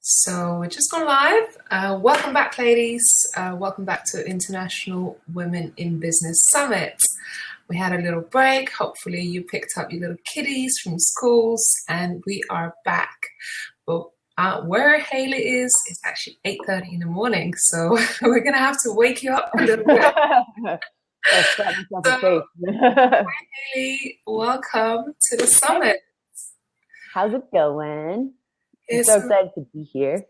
So we're just gone live. Welcome back, ladies. Welcome back to International Women in Business Summit. We had a little break. Hopefully you picked up your little kiddies from schools and we are back. But where Haley is, it's actually 8:30 in the morning. So we're going to have to wake you up a little bit. So Haley, welcome to the summit. How's it going? I'm It's so excited to be here.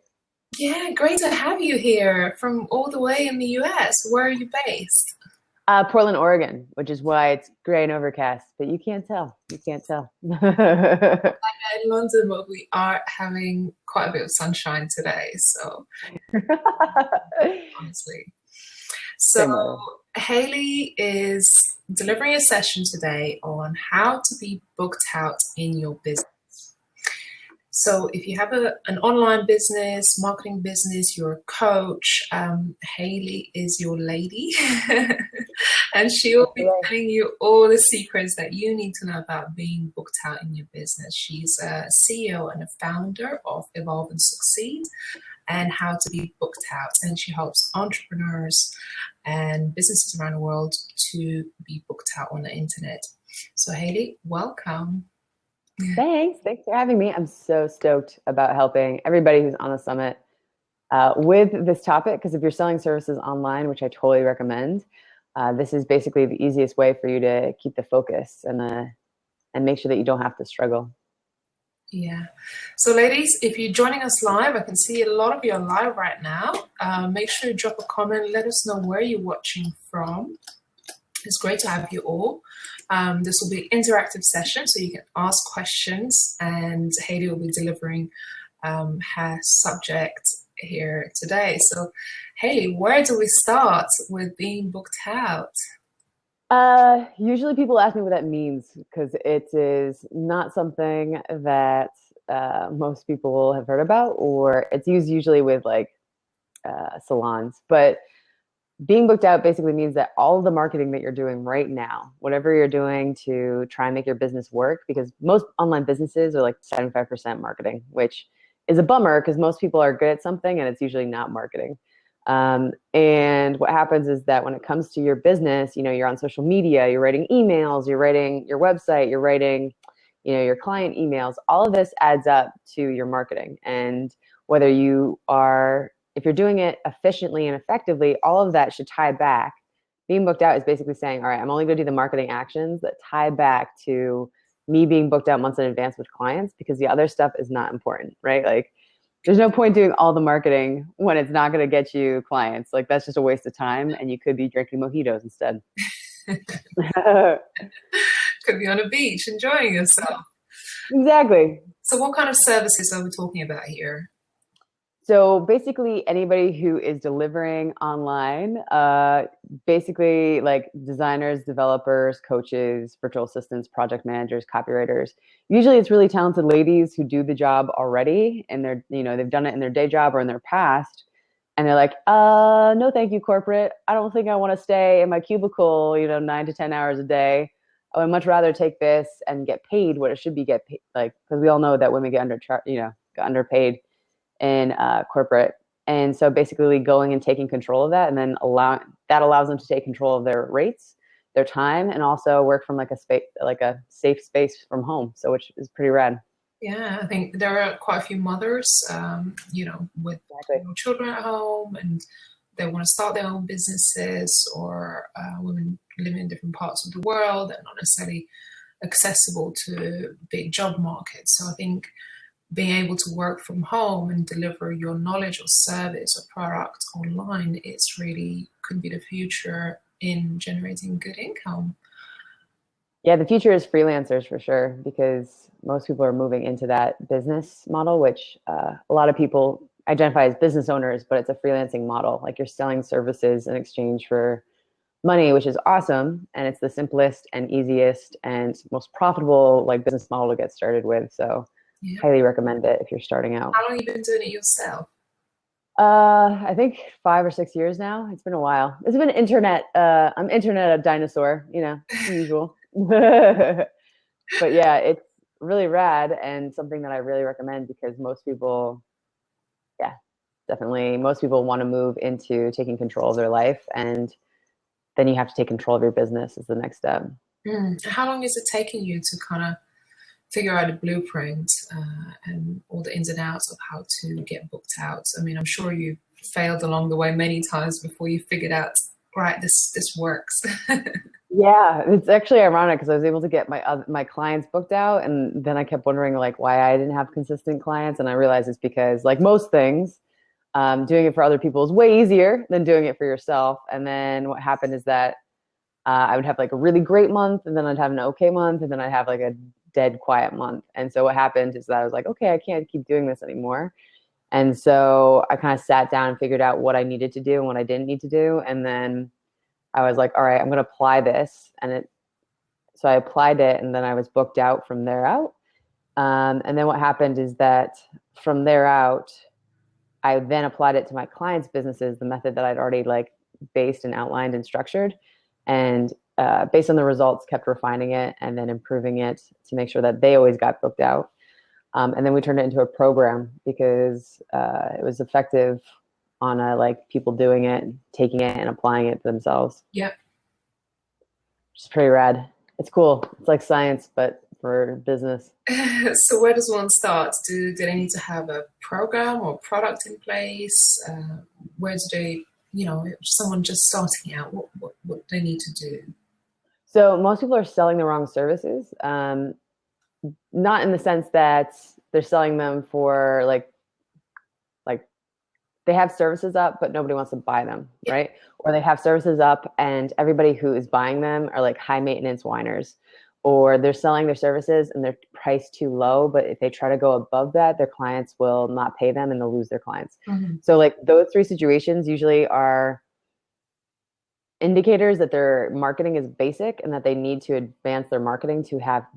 Yeah, great to have you here from all the way in the US. Where are you based? Portland, Oregon, which is why it's gray and overcast, but you can't tell. You can't tell. In London, but we are having quite a bit of sunshine today, so honestly. So Similar. Haley is delivering a session today on how to be booked out in your business. So if you have an online business, marketing business, you're a coach, Haley is your lady. And she will be telling you all the secrets that you need to know about being booked out in your business. She's a CEO and a founder of Evolve and Succeed and how to be booked out. And she helps entrepreneurs and businesses around the world to be booked out on the internet. So Haley, welcome. Thanks for having me. I'm so stoked about helping everybody who's on the summit with this topic, because if you're selling services online, which I totally recommend, this is basically the easiest way for you to keep the focus and make sure that you don't have to struggle. Yeah. So ladies, if you're joining us live, I can see a lot of you are live right now. Make sure you drop a comment. Let us know where you're watching from. It's great to have you all. This will be an interactive session, so you can ask questions, and Haley will be delivering her subject here today. So Haley, where do we start with being booked out? Usually people ask me what that means, because it is not something that most people have heard about, or it's used usually with like salons. But being booked out basically means that all of the marketing that you're doing right now, whatever you're doing to try and make your business work, because most online businesses are like 75% marketing, which is a bummer because most people are good at something and it's usually not marketing. And what happens is that when it comes to your business, you're on social media, you're writing emails, you're writing your website, you're writing, your client emails, all of this adds up to your marketing. And whether if you're doing it efficiently and effectively, all of that should tie back. Being booked out is basically saying, all right, I'm only going to do the marketing actions that tie back to me being booked out months in advance with clients, because the other stuff is not important, right? Like, there's no point doing all the marketing when it's not going to get you clients. Like, that's just a waste of time, and you could be drinking mojitos instead. Could be on a beach enjoying yourself. Exactly. So what kind of services are we talking about here? So basically anybody who is delivering online, basically like designers, developers, coaches, virtual assistants, project managers, copywriters. Usually it's really talented ladies who do the job already, and they've done it in their day job or in their past. And they're like, no, thank you, corporate. I don't think I want to stay in my cubicle, 9 to 10 hours a day. I would much rather take this and get paid what it should be get paid, like, because we all know that women get underpaid in corporate. And so basically going and taking control of that, and then allows them to take control of their rates, their time, and also work from like a safe space from home. So, which is pretty rad. Yeah, I think there are quite a few mothers, with children at home, and they want to start their own businesses, or women living in different parts of the world and not necessarily accessible to big job markets. So I think being able to work from home and deliver your knowledge or service or product online, could be the future in generating good income. Yeah, the future is freelancers for sure, because most people are moving into that business model, which a lot of people identify as business owners, but it's a freelancing model. Like, you're selling services in exchange for money, which is awesome. And it's the simplest and easiest and most profitable like business model to get started with. So Yeah. highly recommend it if you're starting out. How long have you been doing it yourself? I think 5 or 6 years now. It's been a while. It's been internet. I'm internet a dinosaur, usual. But yeah, it's really rad and something that I really recommend, because most people Yeah, definitely. Most people want to move into taking control of their life, and then you have to take control of your business as the next step. How long is it taking you to kind of figure out a blueprint and all the ins and outs of how to get booked out? I mean, I'm sure you failed along the way many times before you figured out, right, this works. Yeah, it's actually ironic because I was able to get my clients booked out, and then I kept wondering like why I didn't have consistent clients, and I realized it's because like most things, doing it for other people is way easier than doing it for yourself. And then what happened is that I would have like a really great month, and then I'd have an okay month, and then I'd have like a dead quiet month. And so what happened is that I was like, okay, I can't keep doing this anymore. And so I kind of sat down and figured out what I needed to do and what I didn't need to do. And then I was like, all right, I'm going to apply this. So I applied it, and then I was booked out from there out. And then what happened is that from there out, I then applied it to my clients' businesses, the method that I'd already like based and outlined and structured. And based on the results, kept refining it and then improving it to make sure that they always got booked out. And then we turned it into a program because it was effective on like people doing it, taking it and applying it to themselves. Yep. Which is pretty rad. It's cool. It's like science, but for business. So where does one start? Do they need to have a program or product in place? Where do they, if someone just starting out, what do they need to do? So most people are selling the wrong services. Not in the sense that they're selling them for like they have services up, but nobody wants to buy them, right? Or they have services up and everybody who is buying them are like high maintenance whiners, or they're selling their services and they're priced too low, but if they try to go above that, their clients will not pay them and they'll lose their clients. Mm-hmm. So like those three situations usually are indicators that their marketing is basic and that they need to advance their marketing to have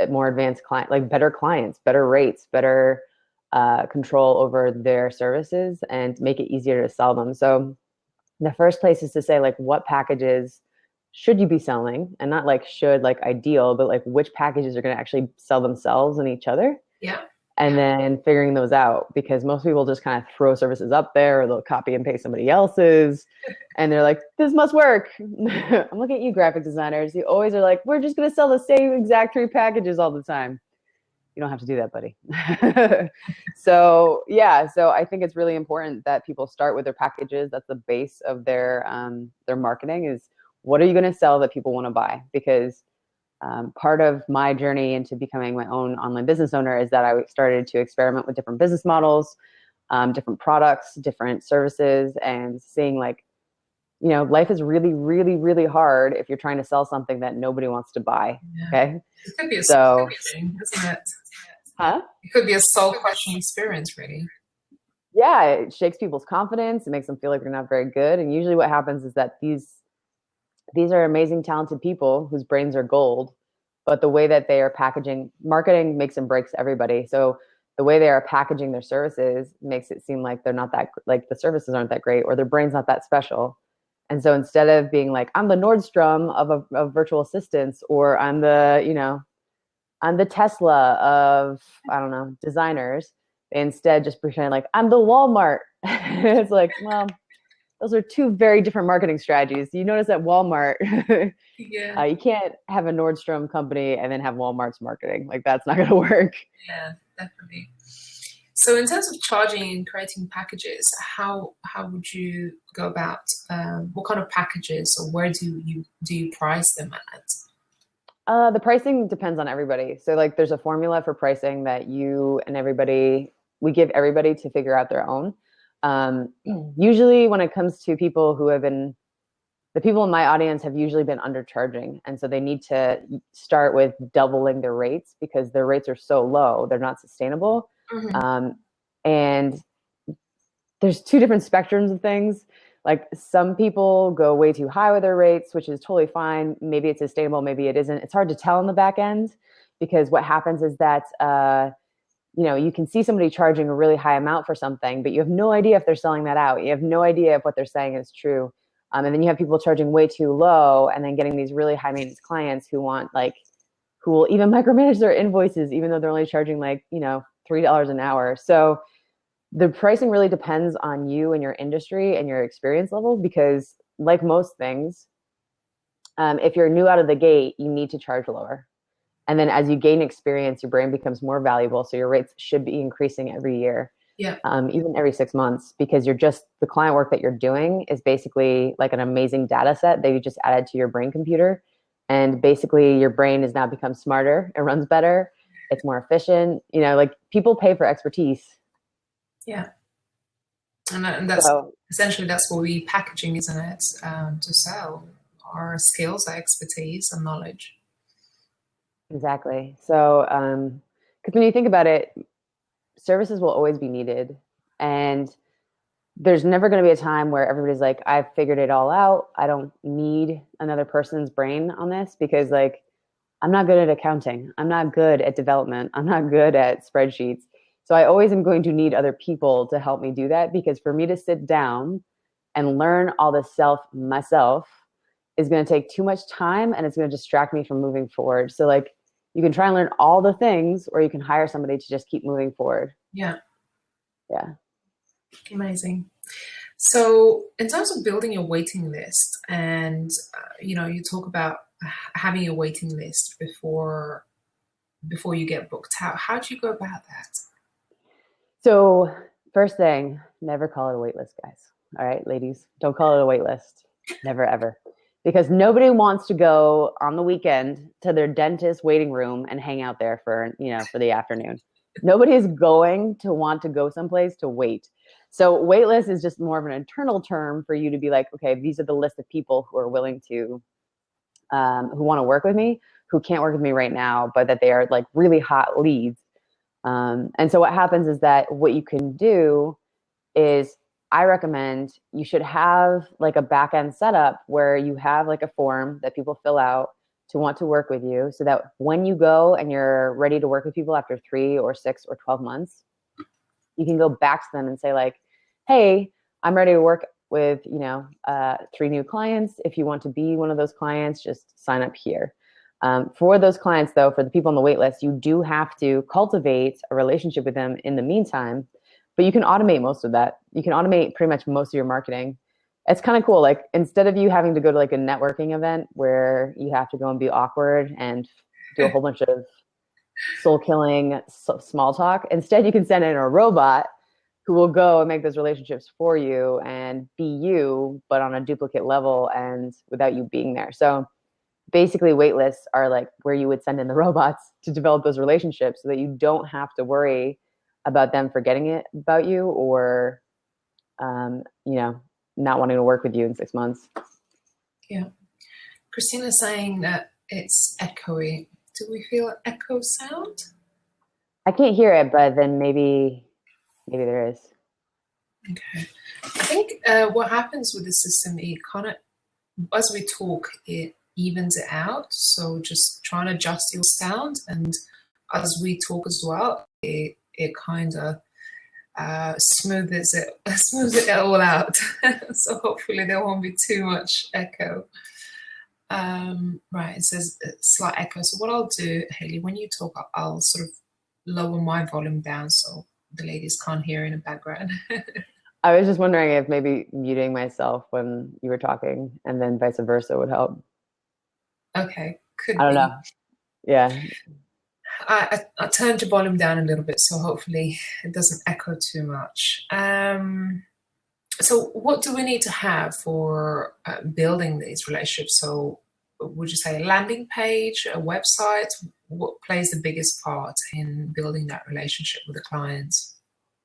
more advanced client, like better clients, better rates, better control over their services and make it easier to sell them. So the first place is to say like what packages should you be selling, and not like should like ideal, but like which packages are going to actually sell themselves and each other. Yeah. And then figuring those out, because most people just kind of throw services up there or they'll copy and paste somebody else's and they're like, this must work. I'm looking at you graphic designers. You always are like, we're just going to sell the same exact 3 packages all the time. You don't have to do that, buddy. So I think it's really important that people start with their packages. That's the base of their marketing is what are you going to sell that people want to buy? Because part of my journey into becoming my own online business owner is that I started to experiment with different business models, different products, different services, and seeing like, life is really, really, really hard if you're trying to sell something that nobody wants to buy. Yeah. Okay. It could be a soul crushing, isn't it? Huh? It could be a soul crushing experience, really. Yeah. It shakes people's confidence. It makes them feel like they're not very good. And usually what happens is that these are amazing, talented people whose brains are gold, but the way that they are packaging, marketing makes and breaks everybody. So the way they are packaging their services makes it seem like they're not that, like the services aren't that great or their brain's not that special. And so instead of being like, I'm the Nordstrom of virtual assistants, or I'm the, I'm the Tesla of, I don't know, designers, they instead just pretend like I'm the Walmart. It's like, well, those are 2 very different marketing strategies. You notice at Walmart, Yeah. You can't have a Nordstrom company and then have Walmart's marketing. Like that's not going to work. Yeah, definitely. So in terms of charging and creating packages, how would you go about what kind of packages, or where do you price them at? The pricing depends on everybody. So like there's a formula for pricing that we give everybody to figure out their own. Usually when it comes to people the people in my audience have usually been undercharging. And so they need to start with doubling their rates because their rates are so low, they're not sustainable. Mm-hmm. And there's 2 different spectrums of things. Like some people go way too high with their rates, which is totally fine. Maybe it's sustainable, maybe it isn't. It's hard to tell on the back end because what happens is that, you can see somebody charging a really high amount for something, but you have no idea if they're selling that out. You have no idea if what they're saying is true. And then you have people charging way too low and then getting these really high maintenance clients who will even micromanage their invoices, even though they're only charging like, $3 an hour. So The pricing really depends on you and your industry and your experience level, because like most things, if you're new out of the gate, you need to charge lower. And then as you gain experience, your brain becomes more valuable. So your rates should be increasing every year, Yeah. even every 6 months, because you're just, the client work that you're doing is basically like an amazing data set that you just added to your brain computer. And basically your brain has now become smarter. It runs better. It's more efficient. Like people pay for expertise. Yeah. And that's So essentially that's what we packaging, isn't it? To sell our skills, our expertise, and knowledge. exactly. So, because when you think about it, services will always be needed. And there's never going to be a time where everybody's like, I've figured it all out. I don't need another person's brain on this, because like, I'm not good at accounting. I'm not good at development. I'm not good at spreadsheets. So I always am going to need other people to help me do that, because for me to sit down and learn all this self myself is going to take too much time, and it's going to distract me from moving forward. So like, you can try and learn all the things, or you can hire somebody to just keep moving forward. Yeah. Yeah. Amazing. So, in terms of building your waiting list, and you talk about having a waiting list before you get booked out. How do you go about that? So first thing, never call it a wait list, guys. All right, ladies, don't call it a wait list. Never, ever. Because nobody wants to go on the weekend to their dentist waiting room and hang out there for the afternoon. Nobody is going to want to go someplace to wait. So wait list is just more of an internal term for you to be like, okay, these are the list of people who are willing to, who want to work with me, who can't work with me right now, but that they are like really hot leads. And so what happens is that what you can do is, I recommend you should have like a back end setup where you have like a form that people fill out to want to work with you, so that when you go and you're ready to work with people after 3 or 6 or 12 months, you can go back to them and say like, hey, I'm ready to work with, 3 new clients. If you want to be one of those clients, just sign up here. For those clients, though, for the people on the wait list, you do have to cultivate a relationship with them in the meantime, but you can automate most of that. You can automate pretty much most of your marketing. It's kind of cool. Like, instead of you having to go to like a networking event where you have to go and be awkward and do a whole bunch of soul killing small talk, instead you can send in a robot who will go and make those relationships for you and be you, but on a duplicate level and without you being there. So basically wait lists are like where you would send in the robots to develop those relationships, so that you don't have to worry about them forgetting it about you, or not wanting to work with you in 6 months. Yeah. Christina's saying that it's echoey. Do we feel echo sound? I can't hear it, but then maybe there is. Okay. I think what happens with the system, it kind of, as we talk, it evens it out. So just try and adjust your sound, and as we talk as well, it kind of smooths it all out. So hopefully there won't be too much echo. Right, it says slight echo. So what I'll do, Haley, when you talk, I'll sort of lower my volume down so the ladies can't hear in the background. I was just wondering if maybe muting myself when you were talking and then vice versa would help. Okay, could I don't be. know. Yeah. I turned your volume down a little bit, so hopefully it doesn't echo too much. So what do we need to have for building these relationships? So would you say a landing page, a website? What plays the biggest part in building that relationship with the clients?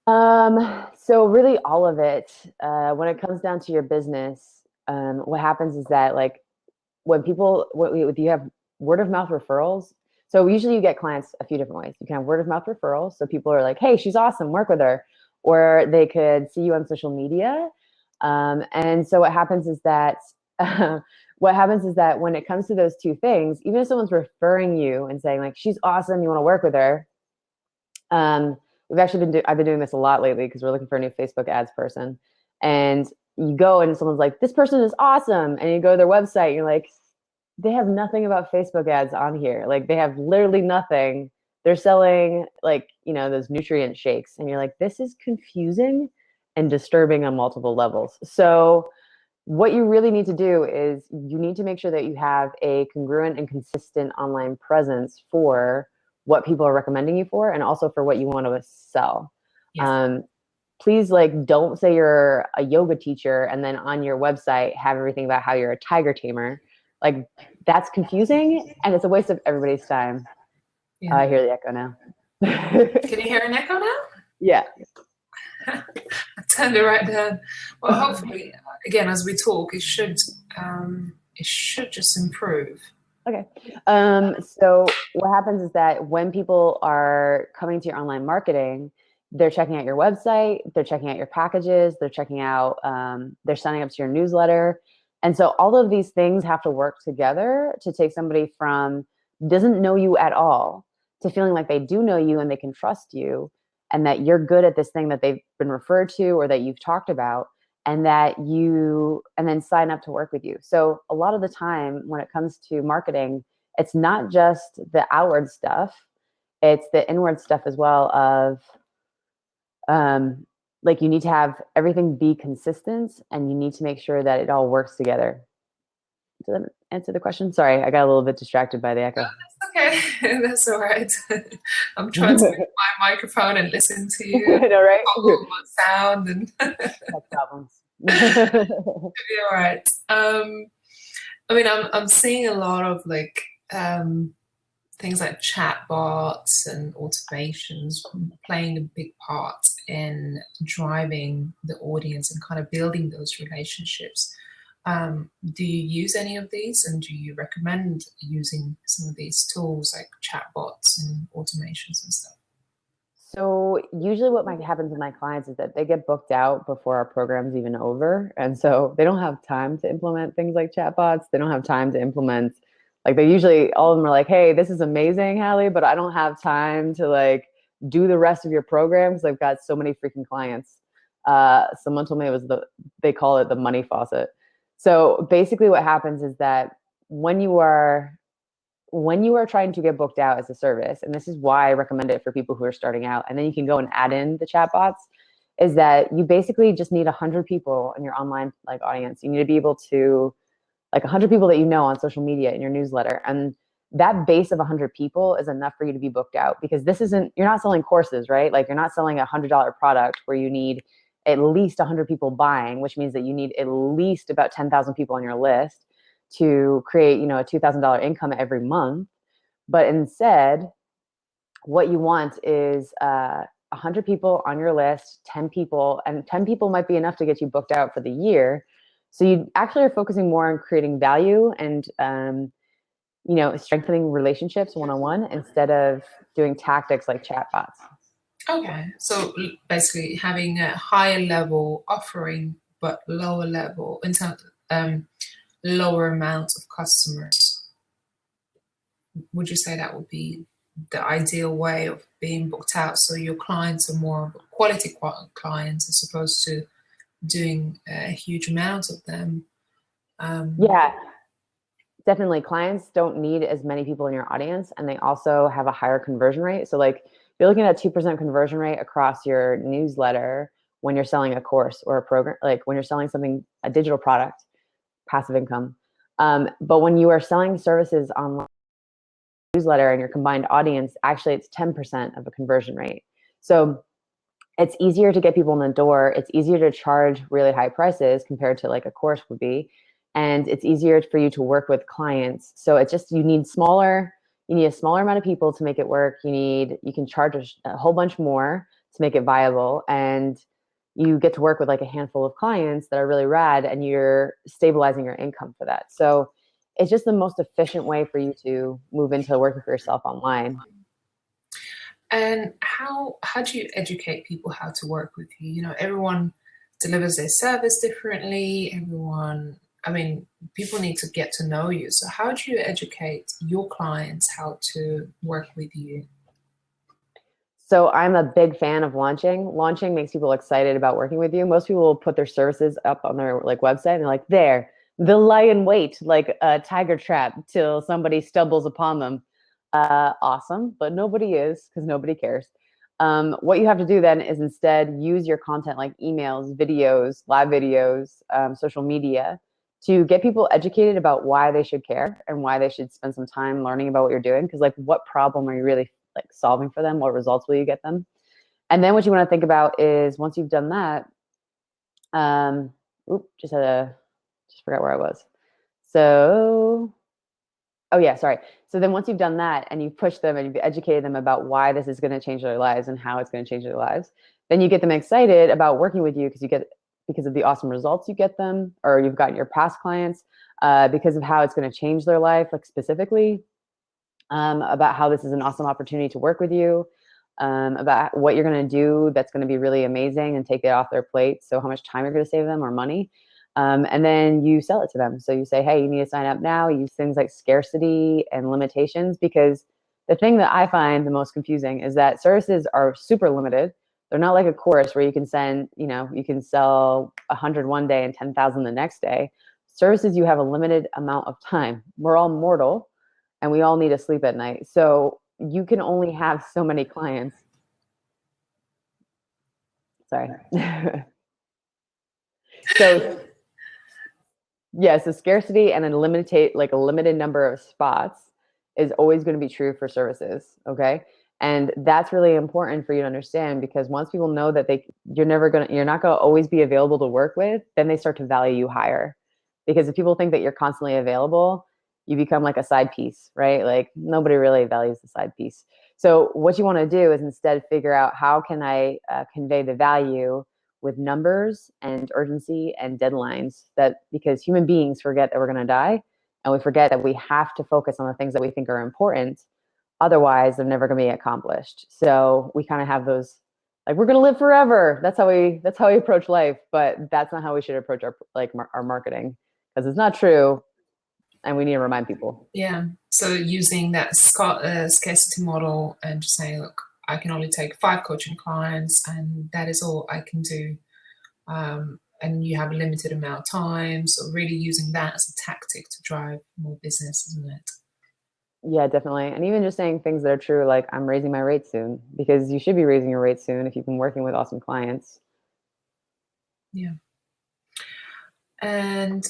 So really all of it, when it comes down to your business, what happens is that like when you have word of mouth referrals, so usually you get clients a few different ways. You can have word of mouth referrals. So people are like, hey, she's awesome, work with her. Or they could see you on social media. And so what happens is that when it comes to those two things, even if someone's referring you and saying like, she's awesome, you want to work with her. I've been doing this a lot lately because we're looking for a new Facebook ads person. And you go and someone's like, this person is awesome. And you go to their website and you're like, they have nothing about Facebook ads on here. Like they have literally nothing they're selling like, those nutrient shakes. And you're like, this is confusing and disturbing on multiple levels. So what you really need to do is you need to make sure that you have a congruent and consistent online presence for what people are recommending you for, and also for what you want to sell. Yes. Please, like, don't say you're a yoga teacher and then on your website have everything about how you're a tiger tamer. Like, that's confusing and it's a waste of everybody's time. Yeah. I hear the echo now. Can you hear an echo now? Yeah. I turned it right down. Well, hopefully, again, as we talk, it should just improve. Okay. So what happens is that when people are coming to your online marketing, they're checking out your website, they're checking out your packages, they're checking out, they're signing up to your newsletter. And so all of these things have to work together to take somebody from doesn't know you at all to feeling like they do know you and they can trust you, and that you're good at this thing that they've been referred to or that you've talked about, and then sign up to work with you. So a lot of the time when it comes to marketing, it's not just the outward stuff, it's the inward stuff as well of, like, you need to have everything be consistent and you need to make sure that it all works together. Does that answer the question? Sorry, I got a little bit distracted by the echo. That's okay. That's all right. I'm trying to mute my microphone and listen to you. I know, right? Sound and no problems. It'll be all right. I mean, I'm seeing a lot of like things like chatbots and automations playing a big part in driving the audience and kind of building those relationships. Do you use any of these, and do you recommend using some of these tools like chatbots and automations and stuff? So usually what happens with my clients is that they get booked out before our program's even over. And so they don't have time to implement things like chatbots. They don't have time to implement, like, they usually, all of them are like, hey, this is amazing, Halley, but I don't have time to like do the rest of your program because I've got so many freaking clients. Someone told me they call it the Money Faucet. So basically what happens is that when you are trying to get booked out as a service, and this is why I recommend it for people who are starting out, and then you can go and add in the chatbots, is that you basically just need 100 people in your online like audience. You need to be able to, like, 100 people that you know on social media in your newsletter. And that base of 100 people is enough for you to be booked out, because you're not selling courses, right? Like, you're not selling a $100 product where you need at least 100 people buying, which means that you need at least about 10,000 people on your list to create, a $2,000 income every month. But instead, what you want is 100 people on your list, 10 people, and 10 people might be enough to get you booked out for the year. So you actually are focusing more on creating value and, strengthening relationships one-on-one instead of doing tactics like chatbots. Okay, so basically having a higher level offering, but lower level in terms lower amount of customers. Would you say that would be the ideal way of being booked out? So your clients are more quality clients as opposed to doing a huge amount of them. Yeah, definitely. Clients don't need as many people in your audience, and they also have a higher conversion rate. So like, you're looking at a 2% conversion rate across your newsletter when you're selling a course or a program, like when you're selling something, a digital product, passive income. But when you are selling services online newsletter and your combined audience, actually it's 10% of a conversion rate. So it's easier to get people in the door. It's easier to charge really high prices compared to like a course would be. And it's easier for you to work with clients. So it's just, you need a smaller amount of people to make it work. You can charge a whole bunch more to make it viable. And you get to work with like a handful of clients that are really rad, and you're stabilizing your income for that. So it's just the most efficient way for you to move into working for yourself online. And how do you educate people how to work with you? You know, everyone delivers their service differently. People need to get to know you. So how do you educate your clients how to work with you? So I'm a big fan of launching. Launching makes people excited about working with you. Most people will put their services up on their like website and they're like, there, they'll lie in wait like a tiger trap till somebody stumbles upon them. Awesome, but nobody is because nobody cares. What you have to do then is instead use your content like emails, videos, live videos, social media to get people educated about why they should care and why they should spend some time learning about what you're doing. Because like, what problem are you really like solving for them? What results will you get them? And then what you want to think about is once you've done that, um, just forgot where I was. So Oh yeah, sorry. So then once you've done that and you've pushed them and you've educated them about why this is going to change their lives and how it's going to change their lives, then you get them excited about working with you because of the awesome results you get them, or you've gotten your past clients, because of how it's going to change their life, like specifically, about how this is an awesome opportunity to work with you, about what you're going to do that's going to be really amazing and take it off their plate. So how much time you're going to save them or money. And then you sell it to them. So you say, hey, you need to sign up now. Use things like scarcity and limitations, because the thing that I find the most confusing is that services are super limited. They're not like a course where you can you can sell 100 one day and 10,000 the next day. Services, you have a limited amount of time. We're all mortal and we all need to sleep at night. So you can only have so many clients. Sorry. So yes, the scarcity and a limited number of spots is always going to be true for services. Okay. And that's really important for you to understand, because once people know that you're not going to always be available to work with, then they start to value you higher. Because if people think that you're constantly available, you become like a side piece, right? Like nobody really values the side piece. So what you want to do is instead figure out, how can I convey the value with numbers and urgency and deadlines, because human beings forget that we're going to die, and we forget that we have to focus on the things that we think are important. Otherwise, they're never going to be accomplished. So we kind of have those, like, we're going to live forever. That's how we approach life, but that's not how we should approach our marketing, because it's not true, and we need to remind people. Yeah. So using that scarcity model and just saying, look, I can only take 5 coaching clients, and that is all I can do. And you have a limited amount of time. So really using that as a tactic to drive more business, isn't it? Yeah, definitely. And even just saying things that are true, like, I'm raising my rates soon, because you should be raising your rates soon if you've been working with awesome clients. Yeah. And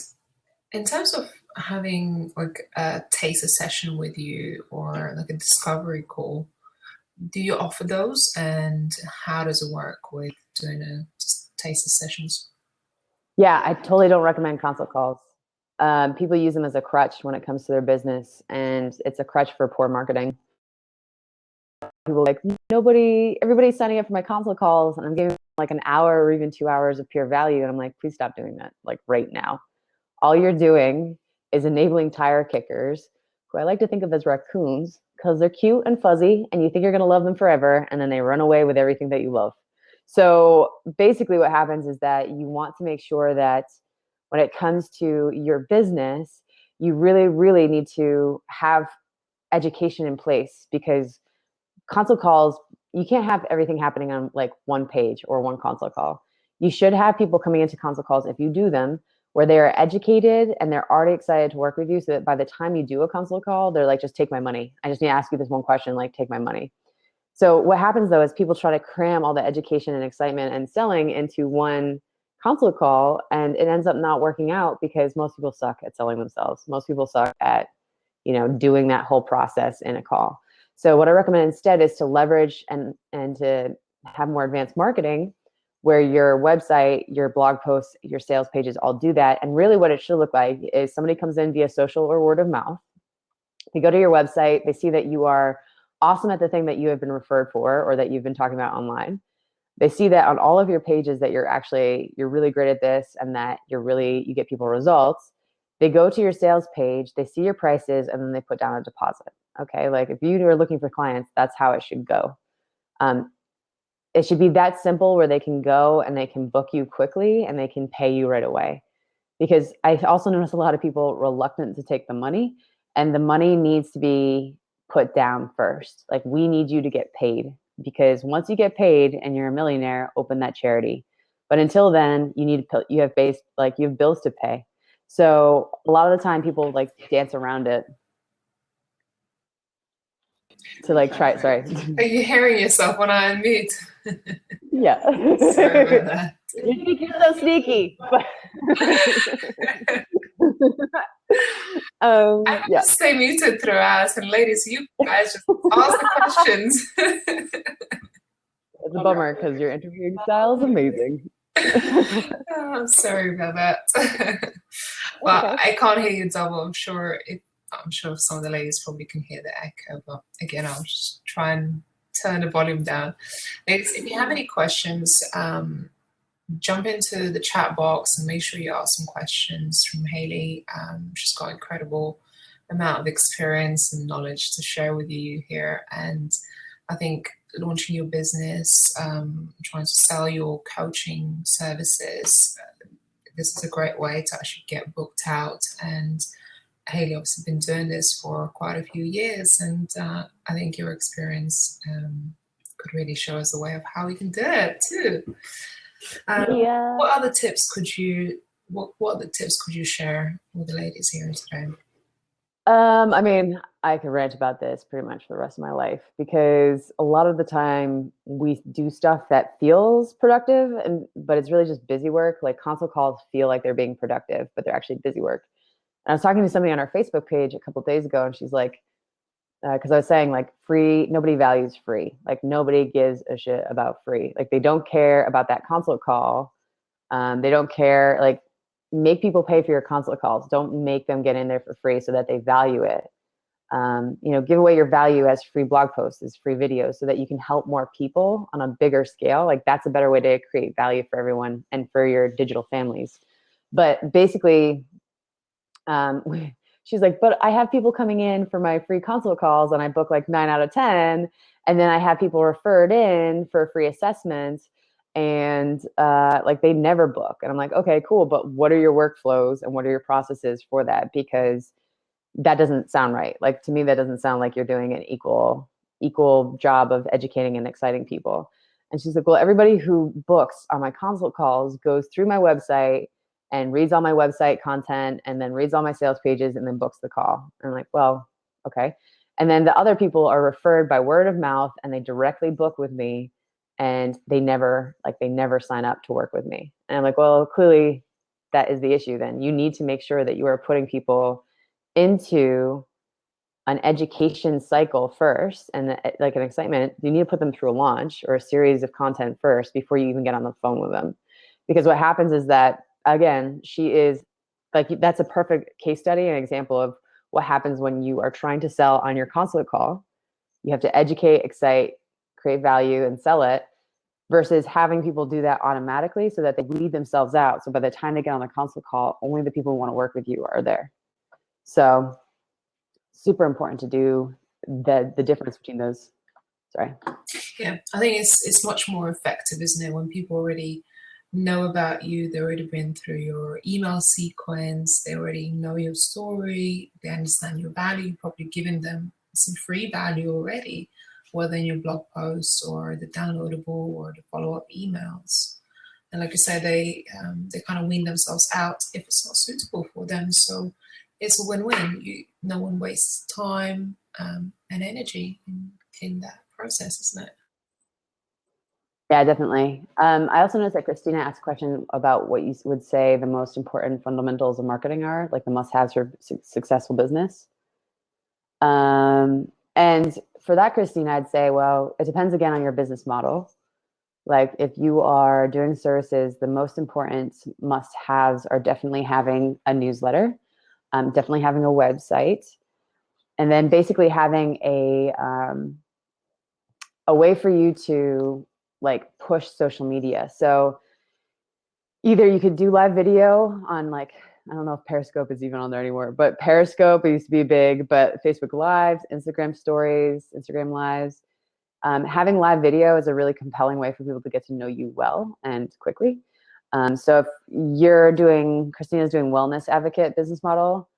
in terms of having like a taster session with you or like a discovery call, do you offer those, and how does it work with doing a just taster sessions? Yeah, I totally don't recommend consult calls. People use them as a crutch when it comes to their business, and it's a crutch for poor marketing. People are like, everybody's signing up for my consult calls, and I'm giving like an hour or even 2 hours of pure value. And I'm like, please stop doing that, like right now. All you're doing is enabling tire kickers, who I like to think of as raccoons, because they're cute and fuzzy and you think you're going to love them forever, and then they run away with everything that you love. So basically what happens is that you want to make sure that when it comes to your business, you really, really need to have education in place, because consult calls, you can't have everything happening on like one page or one consult call. You should have people coming into consult calls, if you do them, where they are educated and they're already excited to work with you, so that by the time you do a consult call, they're like, just take my money. I just need to ask you this one question, like, take my money. So what happens though is people try to cram all the education and excitement and selling into one consult call, and it ends up not working out, because most people suck at selling themselves. Most people suck at, doing that whole process in a call. So what I recommend instead is to leverage and to have more advanced marketing, where your website, your blog posts, your sales pages all do that. And really what it should look like is somebody comes in via social or word of mouth. They go to your website, they see that you are awesome at the thing that you have been referred for or that you've been talking about online. They see that on all of your pages that you're really great at this, and that you get people results. They go to your sales page, they see your prices, and then they put down a deposit. Okay, like if you are looking for clients, that's how it should go. Um, it should be that simple, where they can go and they can book you quickly and they can pay you right away. Because I also notice a lot of people reluctant to take the money, and the money needs to be put down first. Like, we need you to get paid, because once you get paid and you're a millionaire, open that charity. But until then, you have bills to pay. So a lot of the time people like dance around it. to like try. Sorry. Perfect. Are you hearing yourself when I unmute? Yeah. Sorry about that. You think you're so sneaky, but I can yeah, just stay muted throughout, and ladies, you guys just ask the questions. it's a bummer because your interviewing style is amazing. Oh, I'm sorry about that. That's But okay. I can't hear you double. I'm sure some of the ladies probably can hear the echo, but again, I'll just try and turn the volume down. Ladies, if you have any questions, jump into the chat box and make sure you ask some questions from Haley. She's got incredible amount of experience and knowledge to share with you here. And I think launching your business, trying to sell your coaching services, this is a great way to actually get booked out. And Haley obviously been doing this for quite a few years, and I think your experience could really show us a way of how we can do it too. Yeah. What other tips could you what other tips could you share with the ladies here today? I mean, I could rant about this pretty much for the rest of my life because a lot of the time we do stuff that feels productive but it's really just busy work. Like consult calls feel like they're being productive, but they're actually busy work. And I was talking to somebody on our Facebook page a couple of days ago, and she's like, because I was saying like free, nobody values free. Like nobody gives a shit about free. Like they don't care about that consult call. They don't care. Like make people pay for your consult calls. Don't make them get in there for free so that they value it. Give away your value as free blog posts, as free videos, so that you can help more people on a bigger scale. Like that's a better way to create value for everyone and for your digital families. But basically, she's like, but I have people coming in for my free consult calls and I book like 9 out of 10. And then I have people referred in for free assessments and like they never book. And I'm like, okay, cool. But what are your workflows and what are your processes for that? Because that doesn't sound right. Like to me, that doesn't sound like you're doing an equal job of educating and exciting people. And she's like, well, everybody who books on my consult calls goes through my website and reads all my website content and then reads all my sales pages and then books the call. And I'm like, well, okay. And then the other people are referred by word of mouth and they directly book with me and they never sign up to work with me. And I'm like, well, clearly that is the issue then. You need to make sure that you are putting people into an education cycle first and like an excitement. You need to put them through a launch or a series of content first before you even get on the phone with them. Because what happens is that, again, she is like, that's a perfect case study and example of what happens when you are trying to sell on your consult call. You have to educate, excite, create value, and sell it versus having people do that automatically so that they weed themselves out. So by the time they get on the consult call, only the people who want to work with you are there. So super important to do the difference between those. Sorry. Yeah, I think it's much more effective, isn't it, when people already know about you, they already been through your email sequence, they already know your story, they understand your value, you've probably given them some free value already, whether in your blog posts or the downloadable or the follow-up emails. And like you said, they kind of wean themselves out if it's not suitable for them. So it's a win-win. No one wastes time and energy in that process, isn't it? Yeah, definitely. I also noticed that Christina asked a question about what you would say the most important fundamentals of marketing are, like the must-haves for successful business. And for that, Christina, I'd say, well, it depends again on your business model. Like if you are doing services, the most important must-haves are definitely having a newsletter, definitely having a website, and then basically having a way for you to like push social media. So either you could do live video on like, I don't know if Periscope is even on there anymore, but Periscope used to be big, but Facebook Lives, Instagram Stories, Instagram Lives. Having live video is a really compelling way for people to get to know you well and quickly. So if Christina's doing wellness advocate business model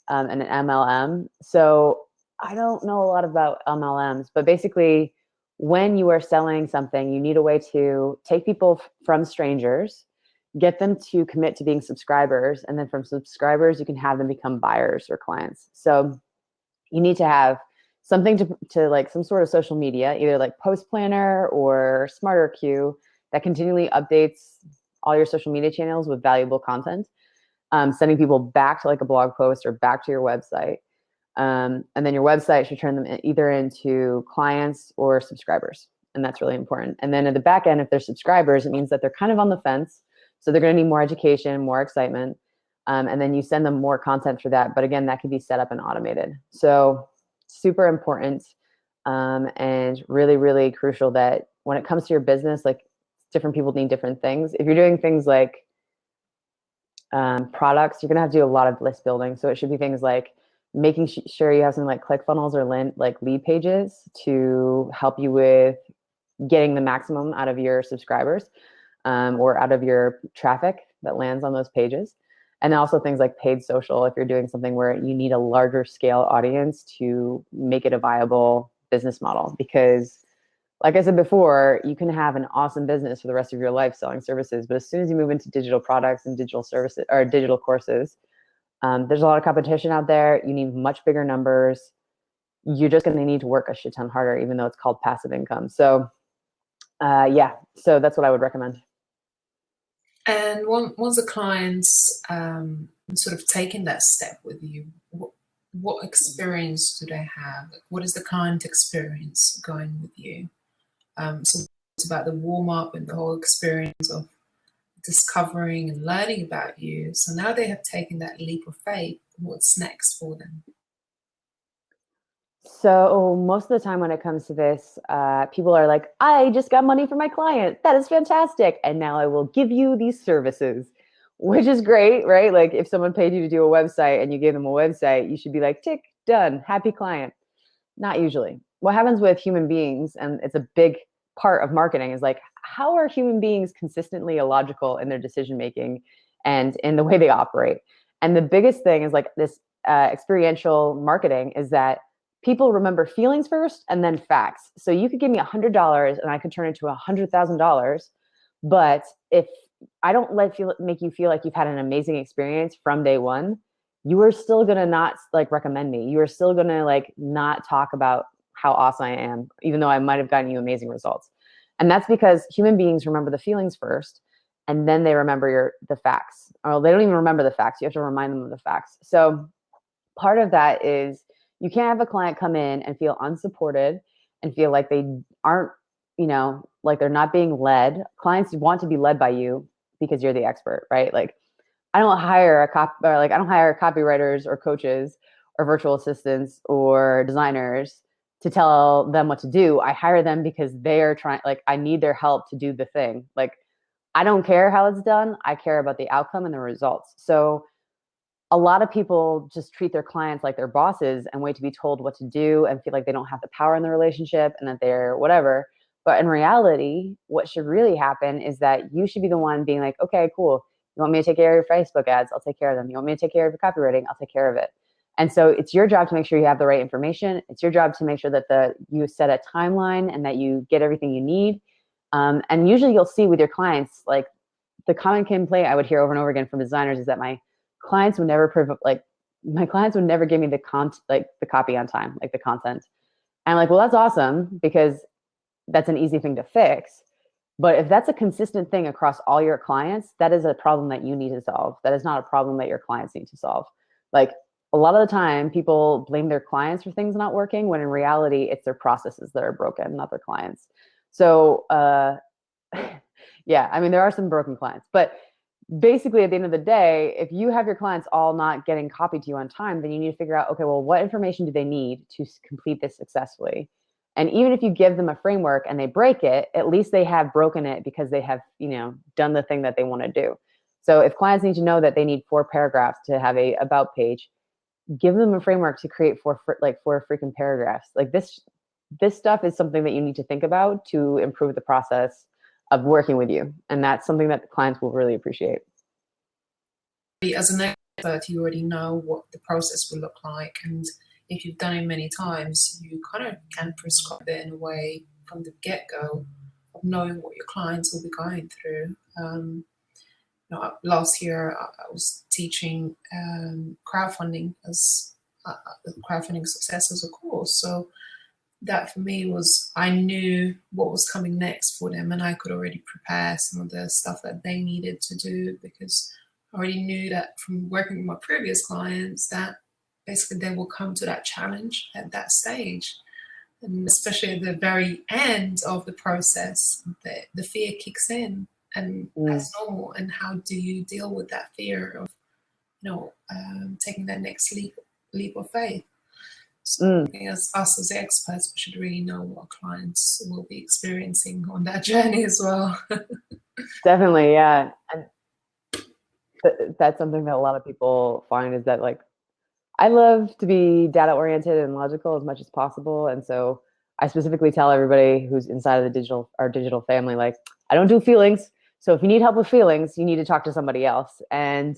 and an MLM. So I don't know a lot about MLMs, but basically when you are selling something, you need a way to take people from strangers, get them to commit to being subscribers, and then from subscribers, you can have them become buyers or clients. So you need to have something to like some sort of social media, either like Post Planner or Smarter Queue, that continually updates all your social media channels with valuable content, sending people back to like a blog post or back to your website. And then your website should turn them either into clients or subscribers. And that's really important. And then at the back end, if they're subscribers, it means that they're kind of on the fence. So they're going to need more education, more excitement. And then you send them more content for that. But again, that can be set up and automated. So super important, and really, really crucial that when it comes to your business, like different people need different things. If you're doing things like products, you're going to have to do a lot of list building. So it should be things like making sure you have something like ClickFunnels or like lead pages to help you with getting the maximum out of your subscribers, or out of your traffic that lands on those pages. And also things like paid social, if you're doing something where you need a larger scale audience to make it a viable business model. Because like I said before, you can have an awesome business for the rest of your life selling services, but as soon as you move into digital products and digital services or digital courses, there's a lot of competition out there. You need much bigger numbers. You're just going to need to work a shit ton harder, even though it's called passive income. So yeah, so that's what I would recommend. And once a client's sort of taken that step with you, what experience do they have? What is the client experience going with you? So it's about the warm up and the whole experience of discovering and learning about you. So now they have taken that leap of faith. What's next for them? So most of the time when it comes to this, people are like, I just got money from my client. That is fantastic. And now I will give you these services, which is great, right? Like if someone paid you to do a website and you gave them a website, you should be like, tick, done, happy client. Not usually. What happens with human beings, and it's a big part of marketing, is like, how are human beings consistently illogical in their decision making and in the way they operate? And the biggest thing is like this experiential marketing is that people remember feelings first and then facts. So you could give me $100 and I could turn it to $100,000, but if I don't make you feel like you've had an amazing experience from day one, you are still gonna not like recommend me. You are still gonna like not talk about how awesome I am, even though I might have gotten you amazing results. And that's because human beings remember the feelings first, and then they remember the facts. Or they don't even remember the facts. You have to remind them of the facts. So part of that is you can't have a client come in and feel unsupported and feel like they aren't, like they're not being led. Clients want to be led by you because you're the expert, right? Like I don't hire copywriters or coaches or virtual assistants or designers to tell them what to do. I hire them because they are trying, like I need their help to do the thing. Like I don't care how it's done. I care about the outcome and the results. So a lot of people just treat their clients like their bosses and wait to be told what to do and feel like they don't have the power in the relationship and that they're whatever. But in reality, what should really happen is that you should be the one being like, okay, cool. You want me to take care of your Facebook ads? I'll take care of them. You want me to take care of your copywriting? I'll take care of it. And so it's your job to make sure you have the right information. It's your job to make sure that you set a timeline and that you get everything you need. And usually you'll see with your clients, like the common complaint I would hear over and over again from designers is that my clients would never give me the copy on time, like the content. And I'm like, well, that's awesome because that's an easy thing to fix. But if that's a consistent thing across all your clients, that is a problem that you need to solve. That is not a problem that your clients need to solve. Like a lot of the time people blame their clients for things not working when in reality it's their processes that are broken, not their clients. So yeah, I mean, there are some broken clients, but basically at the end of the day, if you have your clients all not getting copied to you on time, then you need to figure out, okay, well, what information do they need to complete this successfully? And even if you give them a framework and they break it, at least they have broken it because they have, done the thing that they want to do. So if clients need to know that they need 4 paragraphs to have a about page, give them a framework to create 4 freaking paragraphs. Like this stuff is something that you need to think about to improve the process of working with you. And that's something that the clients will really appreciate. As an expert, you already know what the process will look like. And if you've done it many times, you kind of can prescribe it in a way from the get-go of knowing what your clients will be going through. Last year, I was teaching crowdfunding as crowdfunding success as a course. So that for me was, I knew what was coming next for them, and I could already prepare some of the stuff that they needed to do, because I already knew that from working with my previous clients that basically they will come to that challenge at that stage. And especially at the very end of the process, the fear kicks in, and Mm, that's normal. And how do you deal with that fear of, taking that next leap of faith? So I mm, think as us as experts, we should really know what clients will be experiencing on that journey as well. definitely, yeah. And that's something that a lot of people find is that like I love to be data oriented and logical as much as possible. And so I specifically tell everybody who's inside of our digital family, like, I don't do feelings. So if you need help with feelings, you need to talk to somebody else. And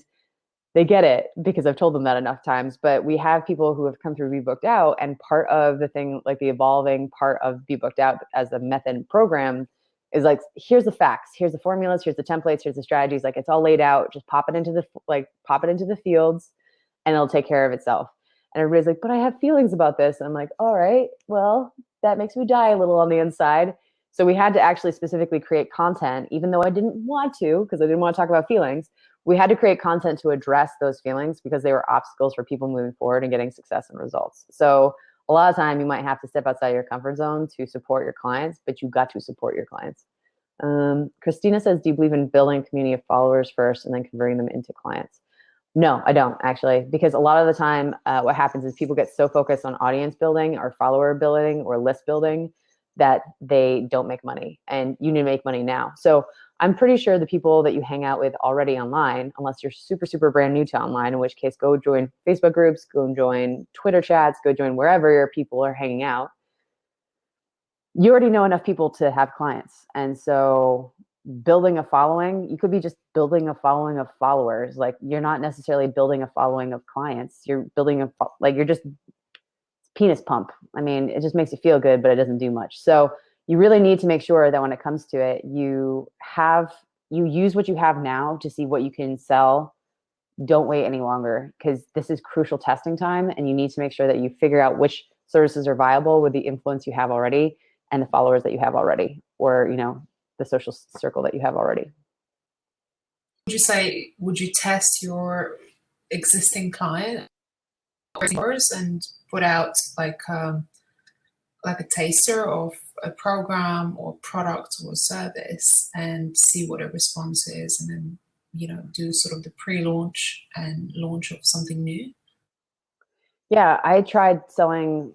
they get it because I've told them that enough times. But we have people who have come through Be Booked Out, and part of the thing, like the evolving part of Be Booked Out as a method and program, is like, here's the facts, here's the formulas, here's the templates, here's the strategies. Like, it's all laid out. Just pop it into the fields, and it'll take care of itself. And everybody's like, but I have feelings about this. And I'm like, all right, well, that makes me die a little on the inside. So we had to actually specifically create content, even though I didn't want to, because I didn't want to talk about feelings. We had to create content to address those feelings because they were obstacles for people moving forward and getting success and results. So a lot of time you might have to step outside your comfort zone to support your clients, but you got to support your clients. Christina says, do you believe in building a community of followers first and then converting them into clients? No, I don't actually, because a lot of the time what happens is people get so focused on audience building or follower building or list building that they don't make money, and you need to make money now. So I'm pretty sure the people that you hang out with already online, unless you're super, super brand new to online, in which case go join Facebook groups, go join Twitter chats, go join wherever your people are hanging out. You already know enough people to have clients. And so building a following, you could be just building a following of followers. Like, you're not necessarily building a following of clients. You're building you're just penis pump. I mean, it just makes you feel good, but it doesn't do much. So you really need to make sure that when it comes to it, you use what you have now to see what you can sell. Don't wait any longer, because this is crucial testing time, and you need to make sure that you figure out which services are viable with the influence you have already and the followers that you have already, or the social circle that you have already. Would you test your existing client and put out like a taster of a program or product or service and see what a response is, and then do sort of the pre-launch and launch of something new? Yeah, I tried selling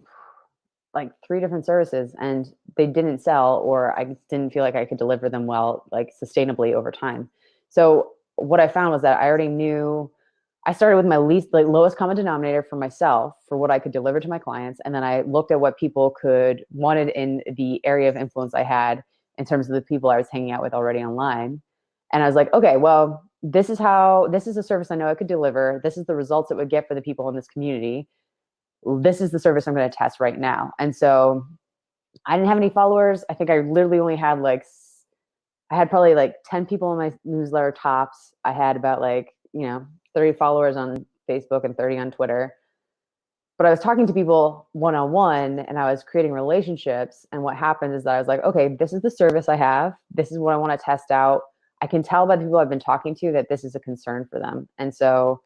like 3 different services, and they didn't sell, or I didn't feel like I could deliver them well, like sustainably over time. So what I found was that I already knew. I started with my lowest common denominator for myself for what I could deliver to my clients. And then I looked at what people wanted in the area of influence I had in terms of the people I was hanging out with already online. And I was like, okay, well, this is a service I know I could deliver. This is the results it would get for the people in this community. This is the service I'm going to test right now. And so I didn't have any followers. I think I literally only had I had probably like 10 people in my newsletter tops. I had about 30 followers on Facebook and 30 on Twitter. But I was talking to people one-on-one, and I was creating relationships. And what happened is that I was like, okay, this is the service I have. This is what I want to test out. I can tell by the people I've been talking to that this is a concern for them. And so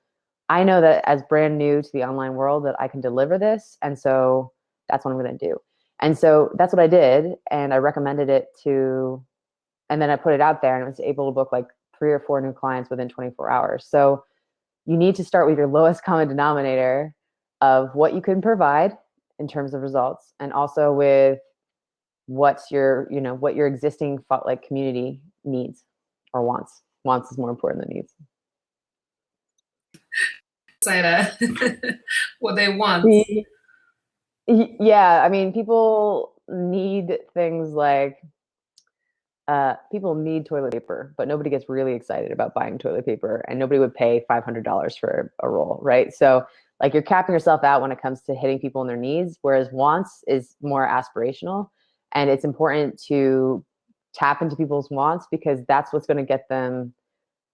I know that as brand new to the online world that I can deliver this. And so that's what I'm going to do. And so that's what I did. And I recommended it and then I put it out there, and I was able to book like 3 or 4 new clients within 24 hours. So you need to start with your lowest common denominator of what you can provide in terms of results, and also with what your existing community needs or wants. Wants is more important than needs. Say that. What they want. Yeah, I mean, people need things like people need toilet paper, but nobody gets really excited about buying toilet paper, and nobody would pay $500 for a roll, right? So like, you're capping yourself out when it comes to hitting people in their needs, whereas wants is more aspirational. And it's important to tap into people's wants, because that's what's going to get them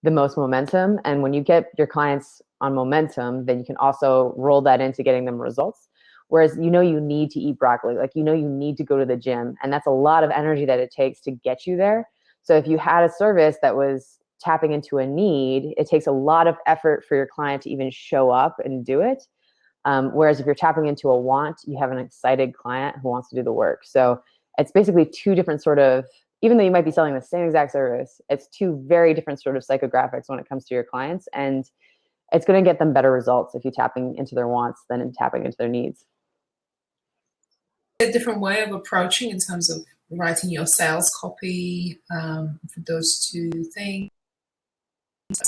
the most momentum. And when you get your clients on momentum, then you can also roll that into getting them results. Whereas, you need to eat broccoli, like, you need to go to the gym, and that's a lot of energy that it takes to get you there. So if you had a service that was tapping into a need, it takes a lot of effort for your client to even show up and do it. Whereas if you're tapping into a want, you have an excited client who wants to do the work. So it's basically two different sort of, even though you might be selling the same exact service, it's two very different sort of psychographics when it comes to your clients. And it's going to get them better results if you're tapping into their wants than in tapping into their needs. A different way of approaching in terms of writing your sales copy for those two things.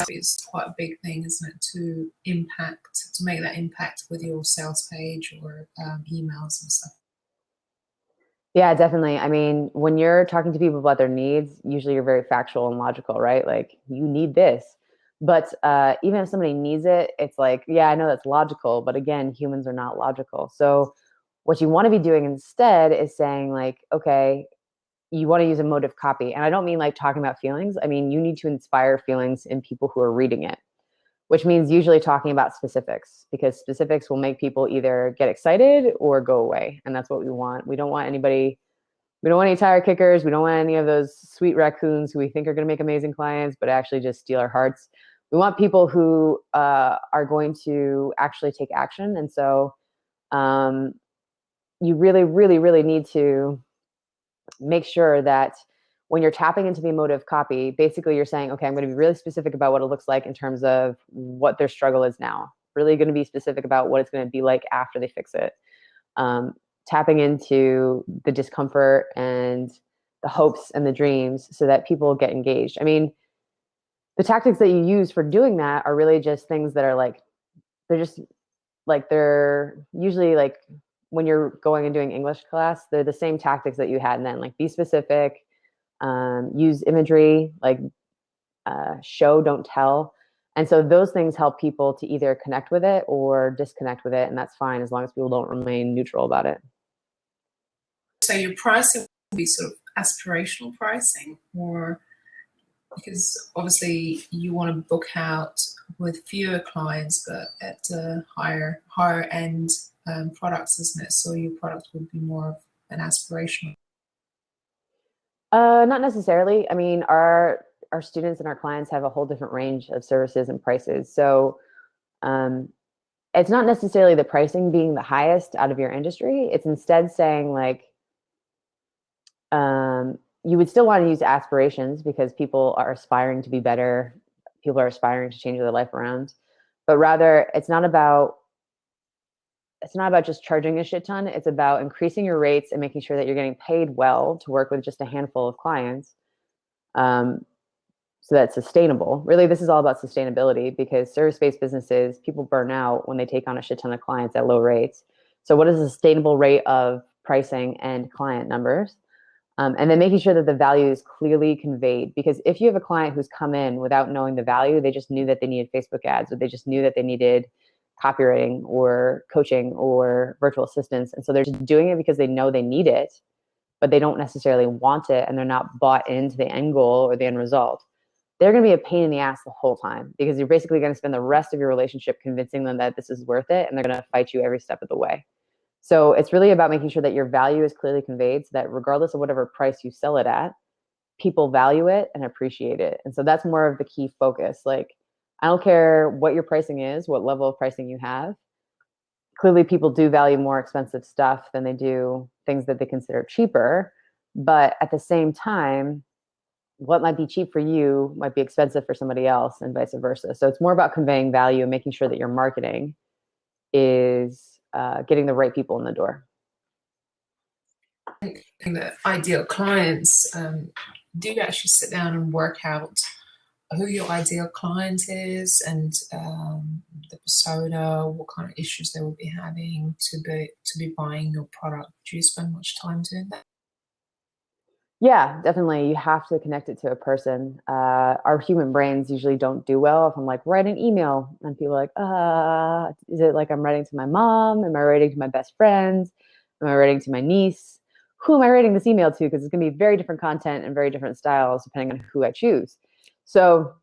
It's quite a big thing, isn't it, to make that impact with your sales page or emails and stuff. Yeah, definitely. I mean, when you're talking to people about their needs, usually you're very factual and logical, right? Like, you need this. But even if somebody needs it, it's like, yeah, I know that's logical, but again, humans are not logical. So what you want to be doing instead is saying, like, okay, you want to use emotive copy. And I don't mean like talking about feelings. I mean, you need to inspire feelings in people who are reading it, which means usually talking about specifics, because specifics will make people either get excited or go away. And that's what we want. We don't want any tire kickers. We don't want any of those sweet raccoons who we think are going to make amazing clients, but actually just steal our hearts. We want people who are going to actually take action. And so you really, really, really need to make sure that when you're tapping into the emotive copy, basically you're saying, okay, I'm going to be really specific about what it looks like in terms of what their struggle is now. Really going to be specific about what it's going to be like after they fix it. Tapping into the discomfort and the hopes and the dreams so that people get engaged. I mean, the tactics that you use for doing that are really just things that are like, they're usually like when you're going and doing English class, they're the same tactics that you had. And then, like, be specific, use imagery, like show, don't tell. And so those things help people to either connect with it or disconnect with it. And that's fine as long as people don't remain neutral about it. So your pricing will be sort of aspirational pricing, or because obviously you want to book out with fewer clients, but at higher end products, isn't it? So your product would be more of an aspirational. Not necessarily. I mean, our students and our clients have a whole different range of services and prices. So it's not necessarily the pricing being the highest out of your industry. It's instead saying, like, you would still want to use aspirations because people are aspiring to be better. People are aspiring to change their life around. But rather, it's not about just charging a shit ton. It's about increasing your rates and making sure that you're getting paid well to work with just a handful of clients. So that's sustainable. Really, this is all about sustainability, because service-based businesses, people burn out when they take on a shit ton of clients at low rates. So what is a sustainable rate of pricing and client numbers? And then making sure that the value is clearly conveyed. Because if you have a client who's come in without knowing the value, they just knew that they needed Facebook ads, or they just knew that they needed copywriting or coaching or virtual assistants. And so they're just doing it because they know they need it, but they don't necessarily want it, and they're not bought into the end goal or the end result. They're going to be a pain in the ass the whole time, because you're basically going to spend the rest of your relationship convincing them that this is worth it, and they're going to fight you every step of the way. So it's really about making sure that your value is clearly conveyed, so that regardless of whatever price you sell it at, people value it and appreciate it. And so that's more of the key focus. Like, I don't care what your pricing is, what level of pricing you have. Clearly, people do value more expensive stuff than they do things that they consider cheaper. But at the same time, what might be cheap for you might be expensive for somebody else, and vice versa. So it's more about conveying value and making sure that your marketing is getting the right people in the door. The ideal clients, do you actually sit down and work out who your ideal client is, and the persona, what kind of issues they will be having to be buying your product? Do you spend much time doing that? Yeah, definitely. You have to connect it to a person. Our human brains usually don't do well if I'm like, write an email, and people are like, is it like I'm writing to my mom? Am I writing to my best friend? Am I writing to my niece? Who am I writing this email to? Because it's going to be very different content and very different styles depending on who I choose. So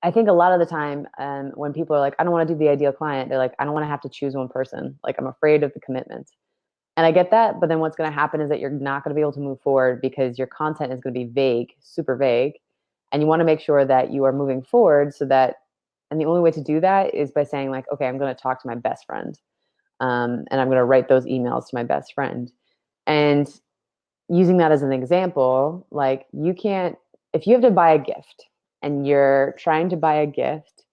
I think a lot of the time, when people are like, I don't want to do the ideal client, they're like, I don't want to have to choose one person. Like, I'm afraid of the commitment. And I get that, but then what's going to happen is that you're not going to be able to move forward because your content is going to be vague, super vague. And you want to make sure that you are moving forward so that, and the only way to do that is by saying, like, okay, I'm going to talk to my best friend. And I'm going to write those emails to my best friend. And using that as an example, like, you can't, if you have to buy a gift and you're trying to buy a gift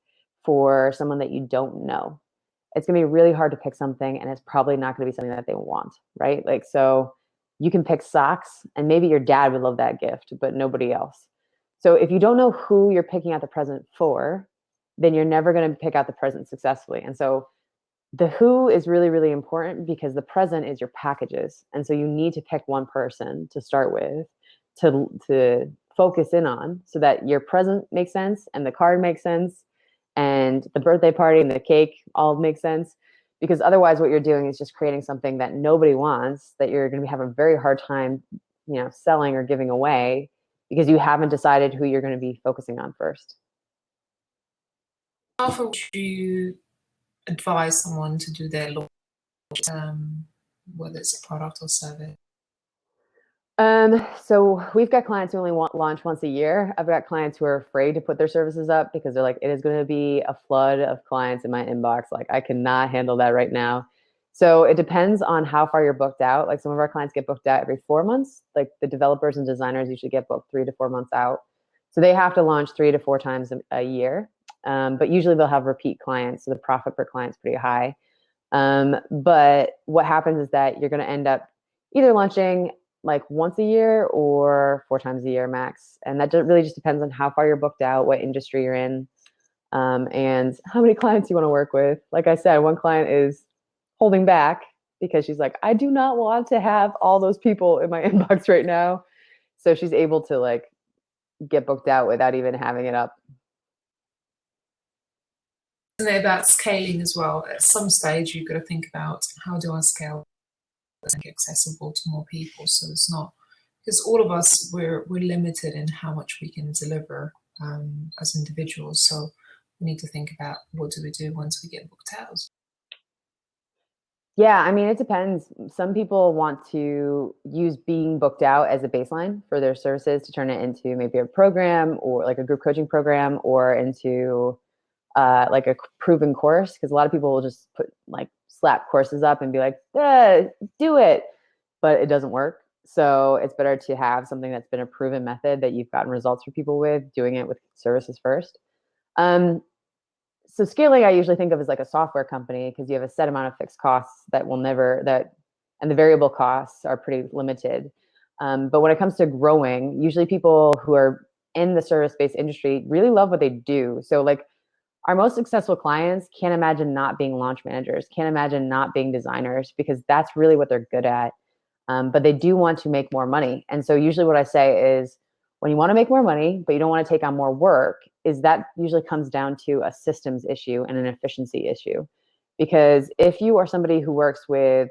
for someone that you don't know, it's going to be really hard to pick something, and it's probably not going to be something that they want, right? Like, so you can pick socks and maybe your dad would love that gift, but nobody else. So if you don't know who you're picking out the present for, then you're never going to pick out the present successfully. And so the who is really, really important because the present is your packages. And so you need to pick one person to start with to focus in on so that your present makes sense and the card makes sense and the birthday party and the cake all make sense. Because otherwise what you're doing is just creating something that nobody wants, that you're going to have a very hard time, selling or giving away because you haven't decided who you're going to be focusing on first. How often would you advise someone to do their launch, whether it's a product or service? So we've got clients who only want launch once a year. I've got clients who are afraid to put their services up because they're like, it is going to be a flood of clients in my inbox. Like, I cannot handle that right now. So it depends on how far you're booked out. Like, some of our clients get booked out every 4 months. Like, the developers and designers usually get booked 3 to 4 months out. So they have to launch 3 to 4 times a year. But usually they'll have repeat clients. So the profit per client is pretty high. But what happens is that you're going to end up either launching like once a year or 4 times a year max. And that really just depends on how far you're booked out, what industry you're in, and how many clients you want to work with. Like I said, one client is holding back because she's like, I do not want to have all those people in my inbox right now. So she's able to like get booked out without even having it up. Isn't it about scaling as well? At some stage, you've got to think about, how do I scale and make it accessible to more people? So it's not, because all of us, we're limited in how much we can deliver as individuals. So we need to think about, what do we do once we get booked out? Yeah, I mean, it depends. Some people want to use being booked out as a baseline for their services to turn it into maybe a program or like a group coaching program or into like a proven course. Because a lot of people will just put like slap courses up and be like, do it, but it doesn't work. So it's better to have something that's been a proven method that you've gotten results for people with, doing it with services first. Um, so scaling I usually think of as like a software company because you have a set amount of fixed costs that will never that and the variable costs are pretty limited. But when it comes to growing, usually people who are in the service-based industry really love what they do. So like our most successful clients can't imagine not being launch managers, can't imagine not being designers because that's really what they're good at. But they do want to make more money. And so usually what I say is when you want to make more money, but you don't want to take on more work, is that usually comes down to a systems issue and an efficiency issue. Because if you are somebody who works with,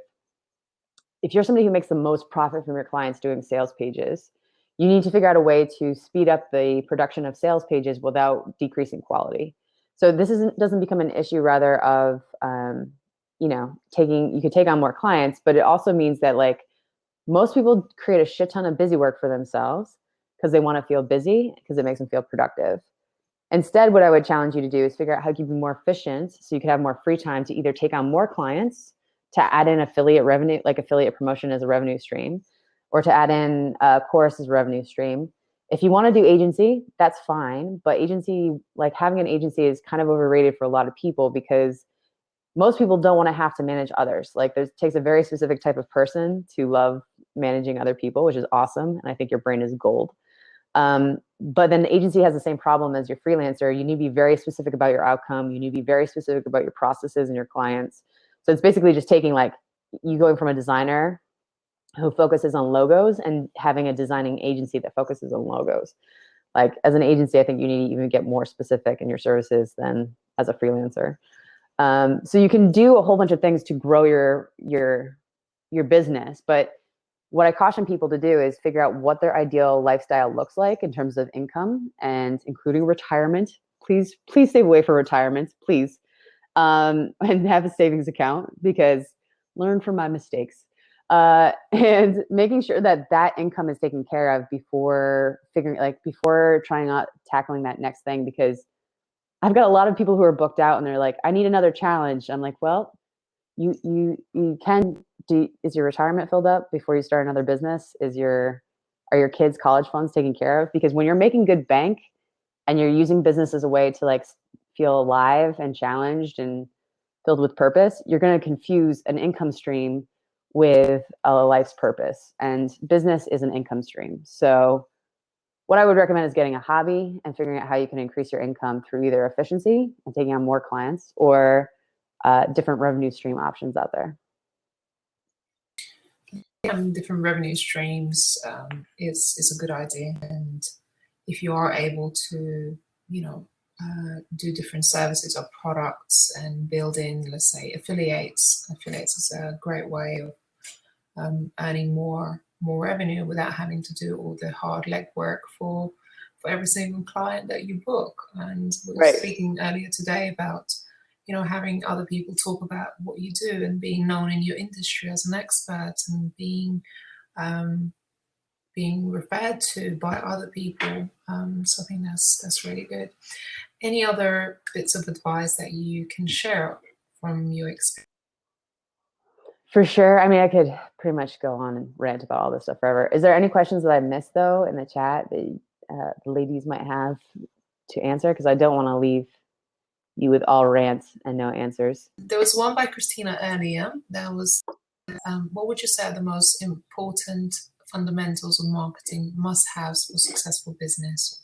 if you're somebody who makes the most profit from your clients doing sales pages, you need to figure out a way to speed up the production of sales pages without decreasing quality. So this doesn't become an issue rather of, you could take on more clients, but it also means that like most people create a shit ton of busy work for themselves because they want to feel busy because it makes them feel productive. Instead, what I would challenge you to do is figure out how you can be more efficient so you can have more free time to either take on more clients, to add in affiliate revenue, like affiliate promotion as a revenue stream, or to add in a course as a revenue stream. If you want to do agency, that's fine. But agency, like having an agency is kind of overrated for a lot of people because most people don't want to have to manage others. Like it takes a very specific type of person to love managing other people, which is awesome. And I think your brain is gold. But then the agency has the same problem as your freelancer. You need to be very specific about your outcome. You need to be very specific about your processes and your clients. So it's basically just taking like you going from a designer who focuses on logos and having a designing agency that focuses on logos. Like as an agency, I think you need to even get more specific in your services than as a freelancer. So you can do a whole bunch of things to grow your business, but what I caution people to do is figure out what their ideal lifestyle looks like in terms of income and including retirement. please save away for retirement, please. And have a savings account, because learn from my mistakes. And making sure that that income is taken care of before before trying out tackling that next thing. Because I've got a lot of people who are booked out and they're like, I need another challenge. I'm like, well, you can do. Is your retirement filled up before you start another business? Are your kids' college funds taken care of? Because when you're making good bank and you're using business as a way to like feel alive and challenged and filled with purpose, you're going to confuse an income stream with a life's purpose. And business is an income stream. So what I would recommend is getting a hobby and figuring out how you can increase your income through either efficiency and taking on more clients, or different revenue stream options out there. Having different revenue streams is a good idea. And if you are able to, do different services or products and build in, let's say, affiliates is a great way of earning more revenue without having to do all the hard legwork for every single client that you book. And we were speaking earlier today about having other people talk about what you do and being known in your industry as an expert, and being referred to by other people. So I think that's really good. Any other bits of advice that you can share from your experience? For sure. I mean, I could pretty much go on and rant about all this stuff forever. Is there any questions that I missed, though, in the chat that the ladies might have to answer? Because I don't want to leave you with all rants and no answers. There was one by Christina earlier. That was, what would you say are the most important fundamentals of marketing must-haves for successful business?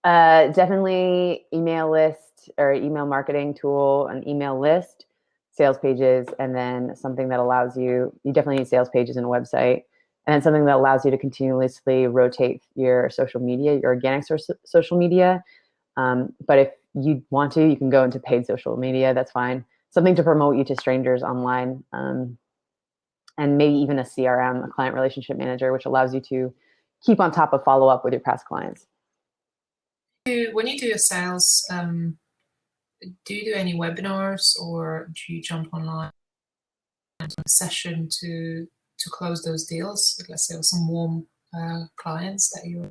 Definitely email list or email marketing tool, an email list, sales pages, and then something that allows you definitely need sales pages and a website, and then something that allows you to continuously rotate your social media, your organic social media. But if you want to, you can go into paid social media. That's fine. Something to promote you to strangers online, and maybe even a CRM, a client relationship manager, which allows you to keep on top of follow up with your past clients. When you do your sales, do you do any webinars, or do you jump online a session to close those deals? Let's say with some warm clients that you.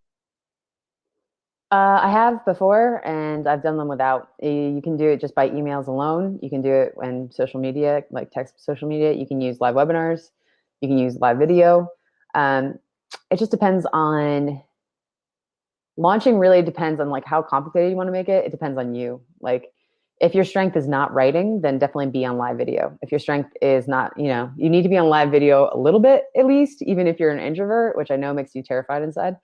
I have before, and I've done them without. You can do it just by emails alone. You can do it when social media, like text social media. You can use live webinars. You can use live video. It just depends on launching. Really depends on like how complicated you want to make it. It depends on you. Like if your strength is not writing, then definitely be on live video. If your strength is not, you need to be on live video a little bit at least, even if you're an introvert, which I know makes you terrified inside.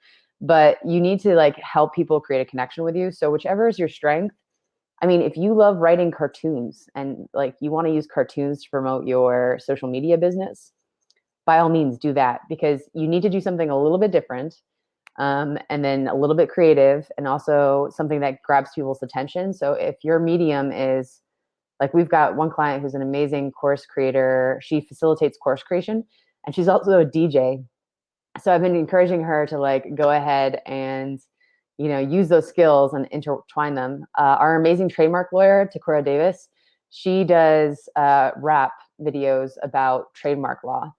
But you need to like help people create a connection with you. So whichever is your strength. I mean, if you love writing cartoons and like you want to use cartoons to promote your social media business, by all means do that, because you need to do something a little bit different, and then a little bit creative, and also something that grabs people's attention. So if your medium is like, we've got one client who's an amazing course creator. She facilitates course creation, and she's also a DJ. So I've been encouraging her to like go ahead and, use those skills and intertwine them. Our amazing trademark lawyer, Takora Davis, she does rap videos about trademark law.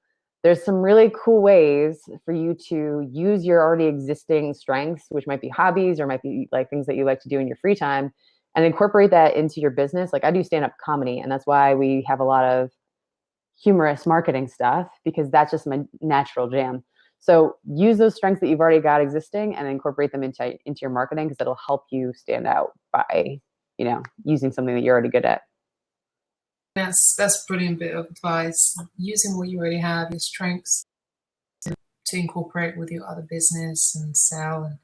There's some really cool ways for you to use your already existing strengths, which might be hobbies or might be like things that you like to do in your free time, and incorporate that into your business. Like I do stand-up comedy, and that's why we have a lot of humorous marketing stuff, because that's just my natural jam. So use those strengths that you've already got existing and incorporate them into your marketing, because it'll help you stand out by, using something that you're already good at. That's a brilliant bit of advice. Using what you already have, your strengths, to incorporate with your other business and sell. And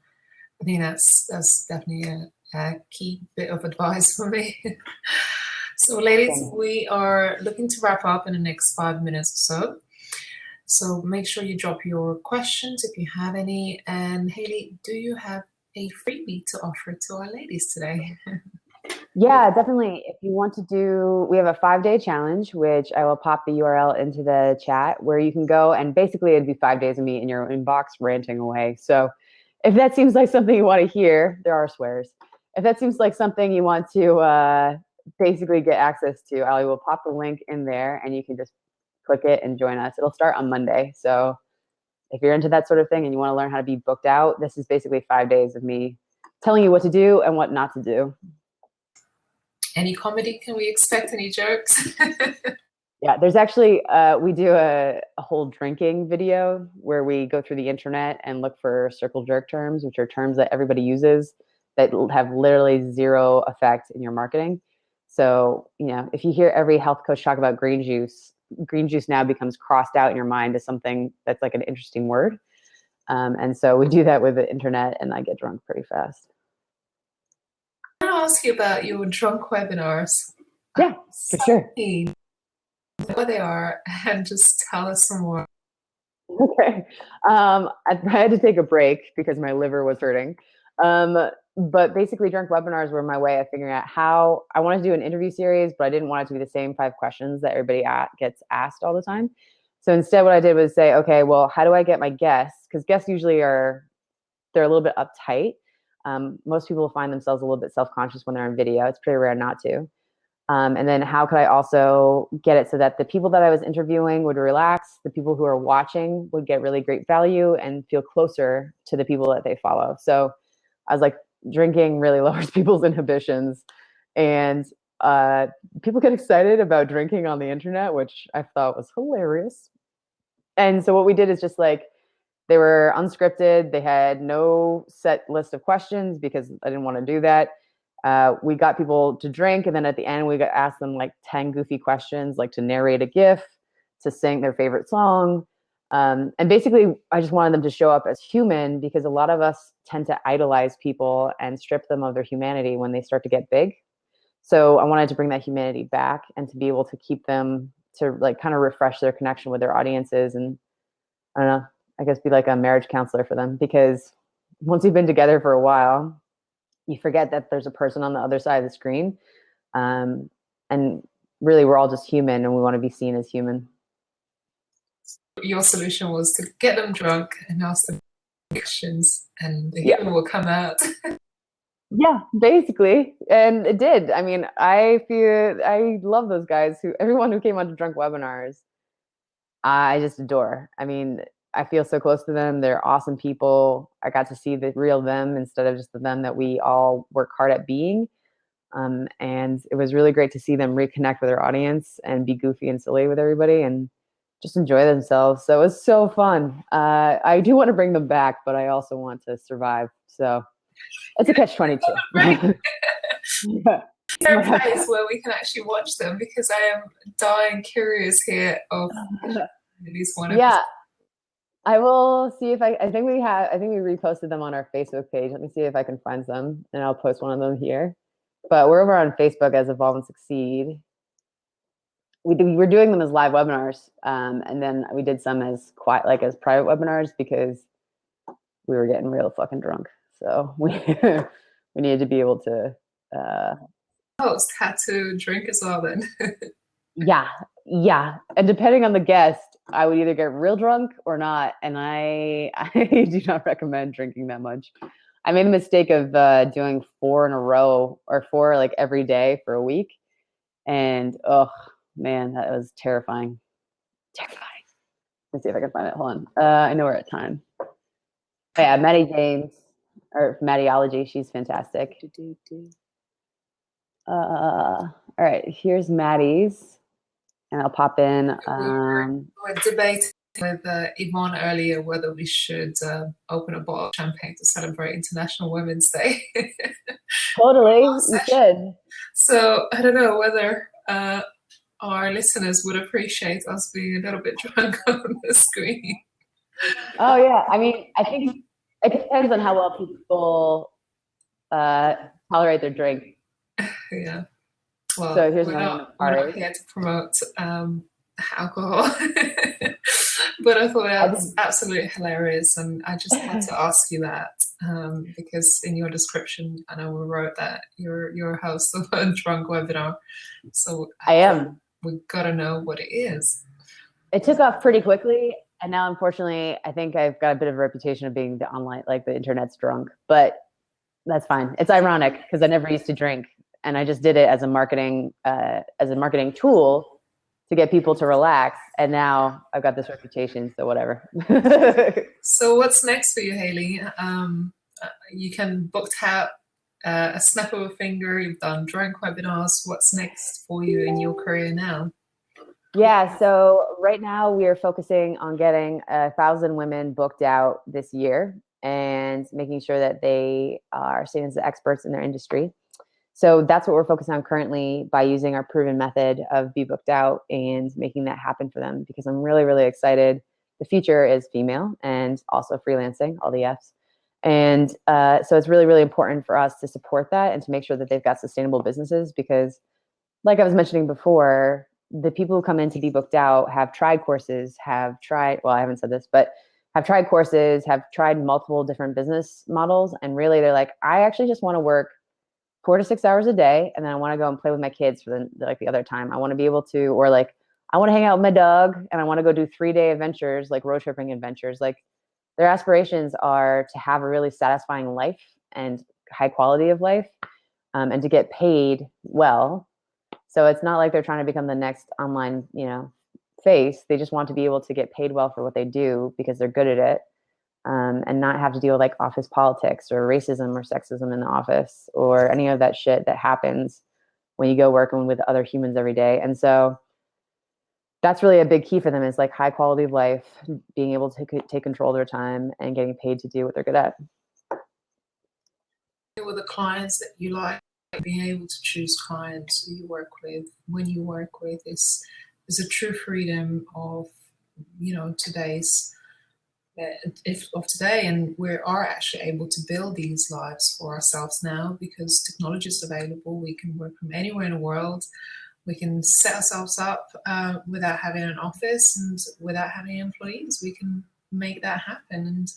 I think that's definitely a key bit of advice for me. So ladies, we are looking to wrap up in the next 5 minutes or so. So make sure you drop your questions if you have any. And Haley, do you have a freebie to offer to our ladies today? Yeah, definitely. If you want to we have a 5-day challenge, which I will pop the URL into the chat, where you can go, and basically it'd be 5 days of me in your inbox ranting away. So if that seems like something you want to hear, there are swears. if that seems like something you want to basically get access to, I will pop the link in there and you can just click it and join us. It'll start on Monday. So if you're into that sort of thing and you want to learn how to be booked out, this is basically 5 days of me telling you what to do and what not to do. Any comedy? Can we expect any jokes? Yeah, there's actually, we do a whole drinking video where we go through the internet and look for circle jerk terms, which are terms that everybody uses that have literally zero effect in your marketing. So, if you hear every health coach talk about green juice now becomes crossed out in your mind as something that's like an interesting word. And so we do that with the internet, and I get drunk pretty fast. I want to ask you about your drunk webinars. Yeah, for sure. What they are, and just tell us some more. Okay. I had to take a break because my liver was hurting. But basically, drunk webinars were my way of figuring out how I wanted to do an interview series, but I didn't want it to be the same 5 questions that everybody gets asked all the time. So instead, what I did was say, okay, well, how do I get my guests? Because guests usually they're a little bit uptight. Most people find themselves a little bit self-conscious when they're on video. It's pretty rare not to. And then how could I also get it so that the people that I was interviewing would relax, the people who are watching would get really great value and feel closer to the people that they follow. So I was like, drinking really lowers people's inhibitions, and people get excited about drinking on the internet, which I thought was hilarious. And so what we did is just like, they were unscripted. They had no set list of questions because I didn't want to do that. We got people to drink, and then at the end we got asked them like 10 goofy questions, like to narrate a GIF, to sing their favorite song. And basically, I just wanted them to show up as human, because a lot of us tend to idolize people and strip them of their humanity when they start to get big. So I wanted to bring that humanity back and to be able to keep them to like kind of refresh their connection with their audiences, and I don't know, I guess be like a marriage counselor for them, because once you've been together for a while, you forget that there's a person on the other side of the screen. And really, we're all just human, and we want to be seen as human. Your solution was to get them drunk and ask them questions, and the human will come out. Yeah, basically. And it did. I mean, I love those guys everyone who came onto drunk webinars, I just adore. I mean, I feel so close to them. They're awesome people. I got to see the real them instead of just the them that we all work hard at being. And it was really great to see them reconnect with their audience and be goofy and silly with everybody and just enjoy themselves. So it was so fun. I do want to bring them back, but I also want to survive. So it's a catch-22. There are place where we can actually watch them, because I am dying curious here of at least one. Yeah. I will see if I think we reposted them on our Facebook page. Let me see if I can find them, and I'll post one of them here. But we're over on Facebook as Evolve and Succeed. We're doing them as live webinars, and then we did some as as private webinars, because we were getting real fucking drunk. So we needed to be able to. Host had to drink as well then. Yeah, and depending on the guest, I would either get real drunk or not, and I do not recommend drinking that much. I made the mistake of doing 4 in a row, or 4 like every day for a week, and oh man, that was terrifying. Let's see if I can find it. Hold on, I know we're at time. Oh, yeah, Maddie James, or Maddieology, she's fantastic. All right, here's Maddie's. And I'll pop in. We were debating with Yvonne earlier whether we should open a bottle of champagne to celebrate International Women's Day. Totally, you should. So I don't know whether our listeners would appreciate us being a little bit drunk on the screen. Oh yeah, I mean, I think it depends on how well people tolerate their drink. Yeah. Well, so here's we're not here to promote alcohol, but I thought that was absolutely hilarious, and I just had to ask you that because in your description, I know we wrote that you're a host of a drunk webinar, so I am. We've got to know what it is. It took off pretty quickly, and now unfortunately, I think I've got a bit of a reputation of being the internet's drunk, but That's fine. It's ironic because I never used to drink, and I just did it as a marketing tool to get people to relax. And now I've got this reputation, so whatever. So what's next for you, Haley? You can book out a snap of a finger. You've done drunk webinars. What's next for you in your career now? Yeah, so right now we are focusing on getting 1,000 women booked out this year and making sure that they are seen as the experts in their industry. So that's what we're focusing on currently by using our proven method of Be Booked Out and making that happen for them, because I'm really, really excited. The future is female and also freelancing, all the F's. And so it's really, really important for us to support that and to make sure that they've got sustainable businesses, because like I was mentioning before, the people who come in to Be Booked Out have tried courses, well, I haven't said this, but have tried courses, have tried multiple different business models. And really they're like, I actually just want to work 4 to 6 hours a day. And then I want to go and play with my kids for the other time. I want to be able to, or like, I want to hang out with my dog and I want to go do 3-day adventures, like road tripping adventures. Like their aspirations are to have a really satisfying life and high quality of life, and to get paid well. So it's not like they're trying to become the next online, face. They just want to be able to get paid well for what they do because they're good at it, and not have to deal with like office politics or racism or sexism in the office or any of that shit that happens when you go working with other humans every day. And so that's really a big key for them, is like high quality of life, being able to take control of their time and getting paid to do what they're good at. With the clients that you like, being able to choose clients who you work with, when you work with, is a true freedom of today's of today. And we are actually able to build these lives for ourselves now because technology is available. We can work from anywhere in the world. We can set ourselves up without having an office and without having employees. We can make that happen. And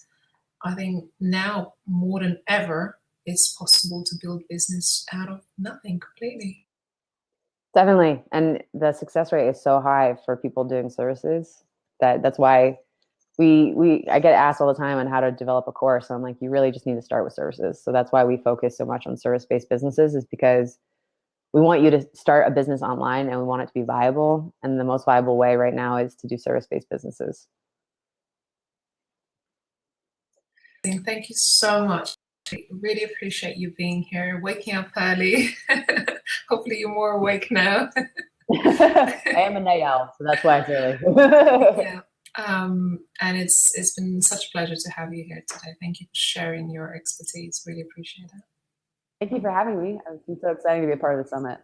I think now more than ever, it's possible to build business out of nothing completely. Definitely. And the success rate is so high for people doing services that's why I get asked all the time on how to develop a course. I'm like, you really just need to start with services. So that's why we focus so much on service-based businesses, is because we want you to start a business online and we want it to be viable. And the most viable way right now is to do service-based businesses. Thank you so much. I really appreciate you being here, waking up early. Hopefully you're more awake now. I am a night owl, so that's why it's early. Yeah. And it's been such a pleasure to have you here today. Thank you for sharing your expertise. Really appreciate it. Thank you for having me. It's been so exciting to be a part of the summit.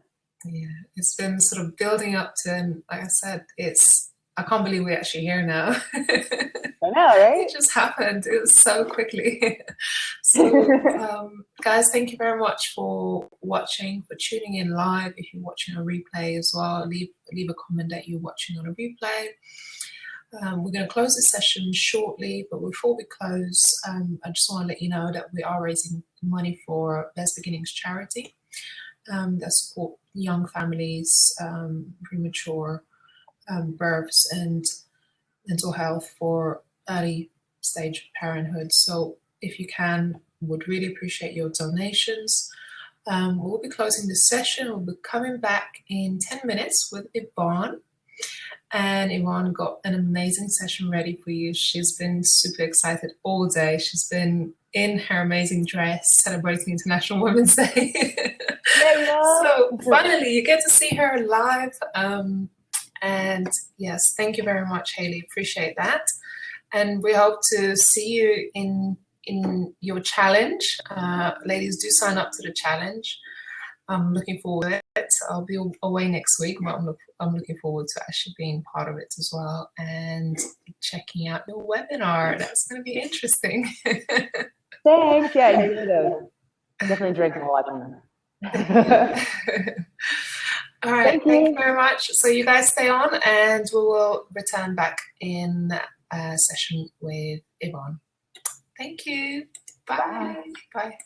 Yeah, it's been sort of building up to, and like I said, I can't believe we're actually here now. I know, right? It just happened. It was so quickly. So, guys, thank you very much for watching, for tuning in live. If you're watching a replay as well, leave a comment that you're watching on a replay. We're going to close the session shortly, but before we close, I just want to let you know that we are raising money for Best Beginnings charity that support young families, premature births, and mental health for early stage parenthood. So if you can, would really appreciate your donations. We'll be closing the session. We'll be coming back in 10 minutes with Yvonne. And Yvonne got an amazing session ready for you. She's been super excited all day. She's been in her amazing dress celebrating International Women's Day. So finally, you get to see her live. And yes, thank you very much, Haley. Appreciate that. And we hope to see you in your challenge. Ladies, do sign up to the challenge. I'm looking forward to it. I'll be away next week, but I'm looking forward to actually being part of it as well and checking out your webinar. That's going to be interesting. Thanks. Yeah, you're going to definitely drink while watching them. All right. Thank you very much. So you guys stay on and we will return back in a session with Yvonne. Thank you. Bye. Bye.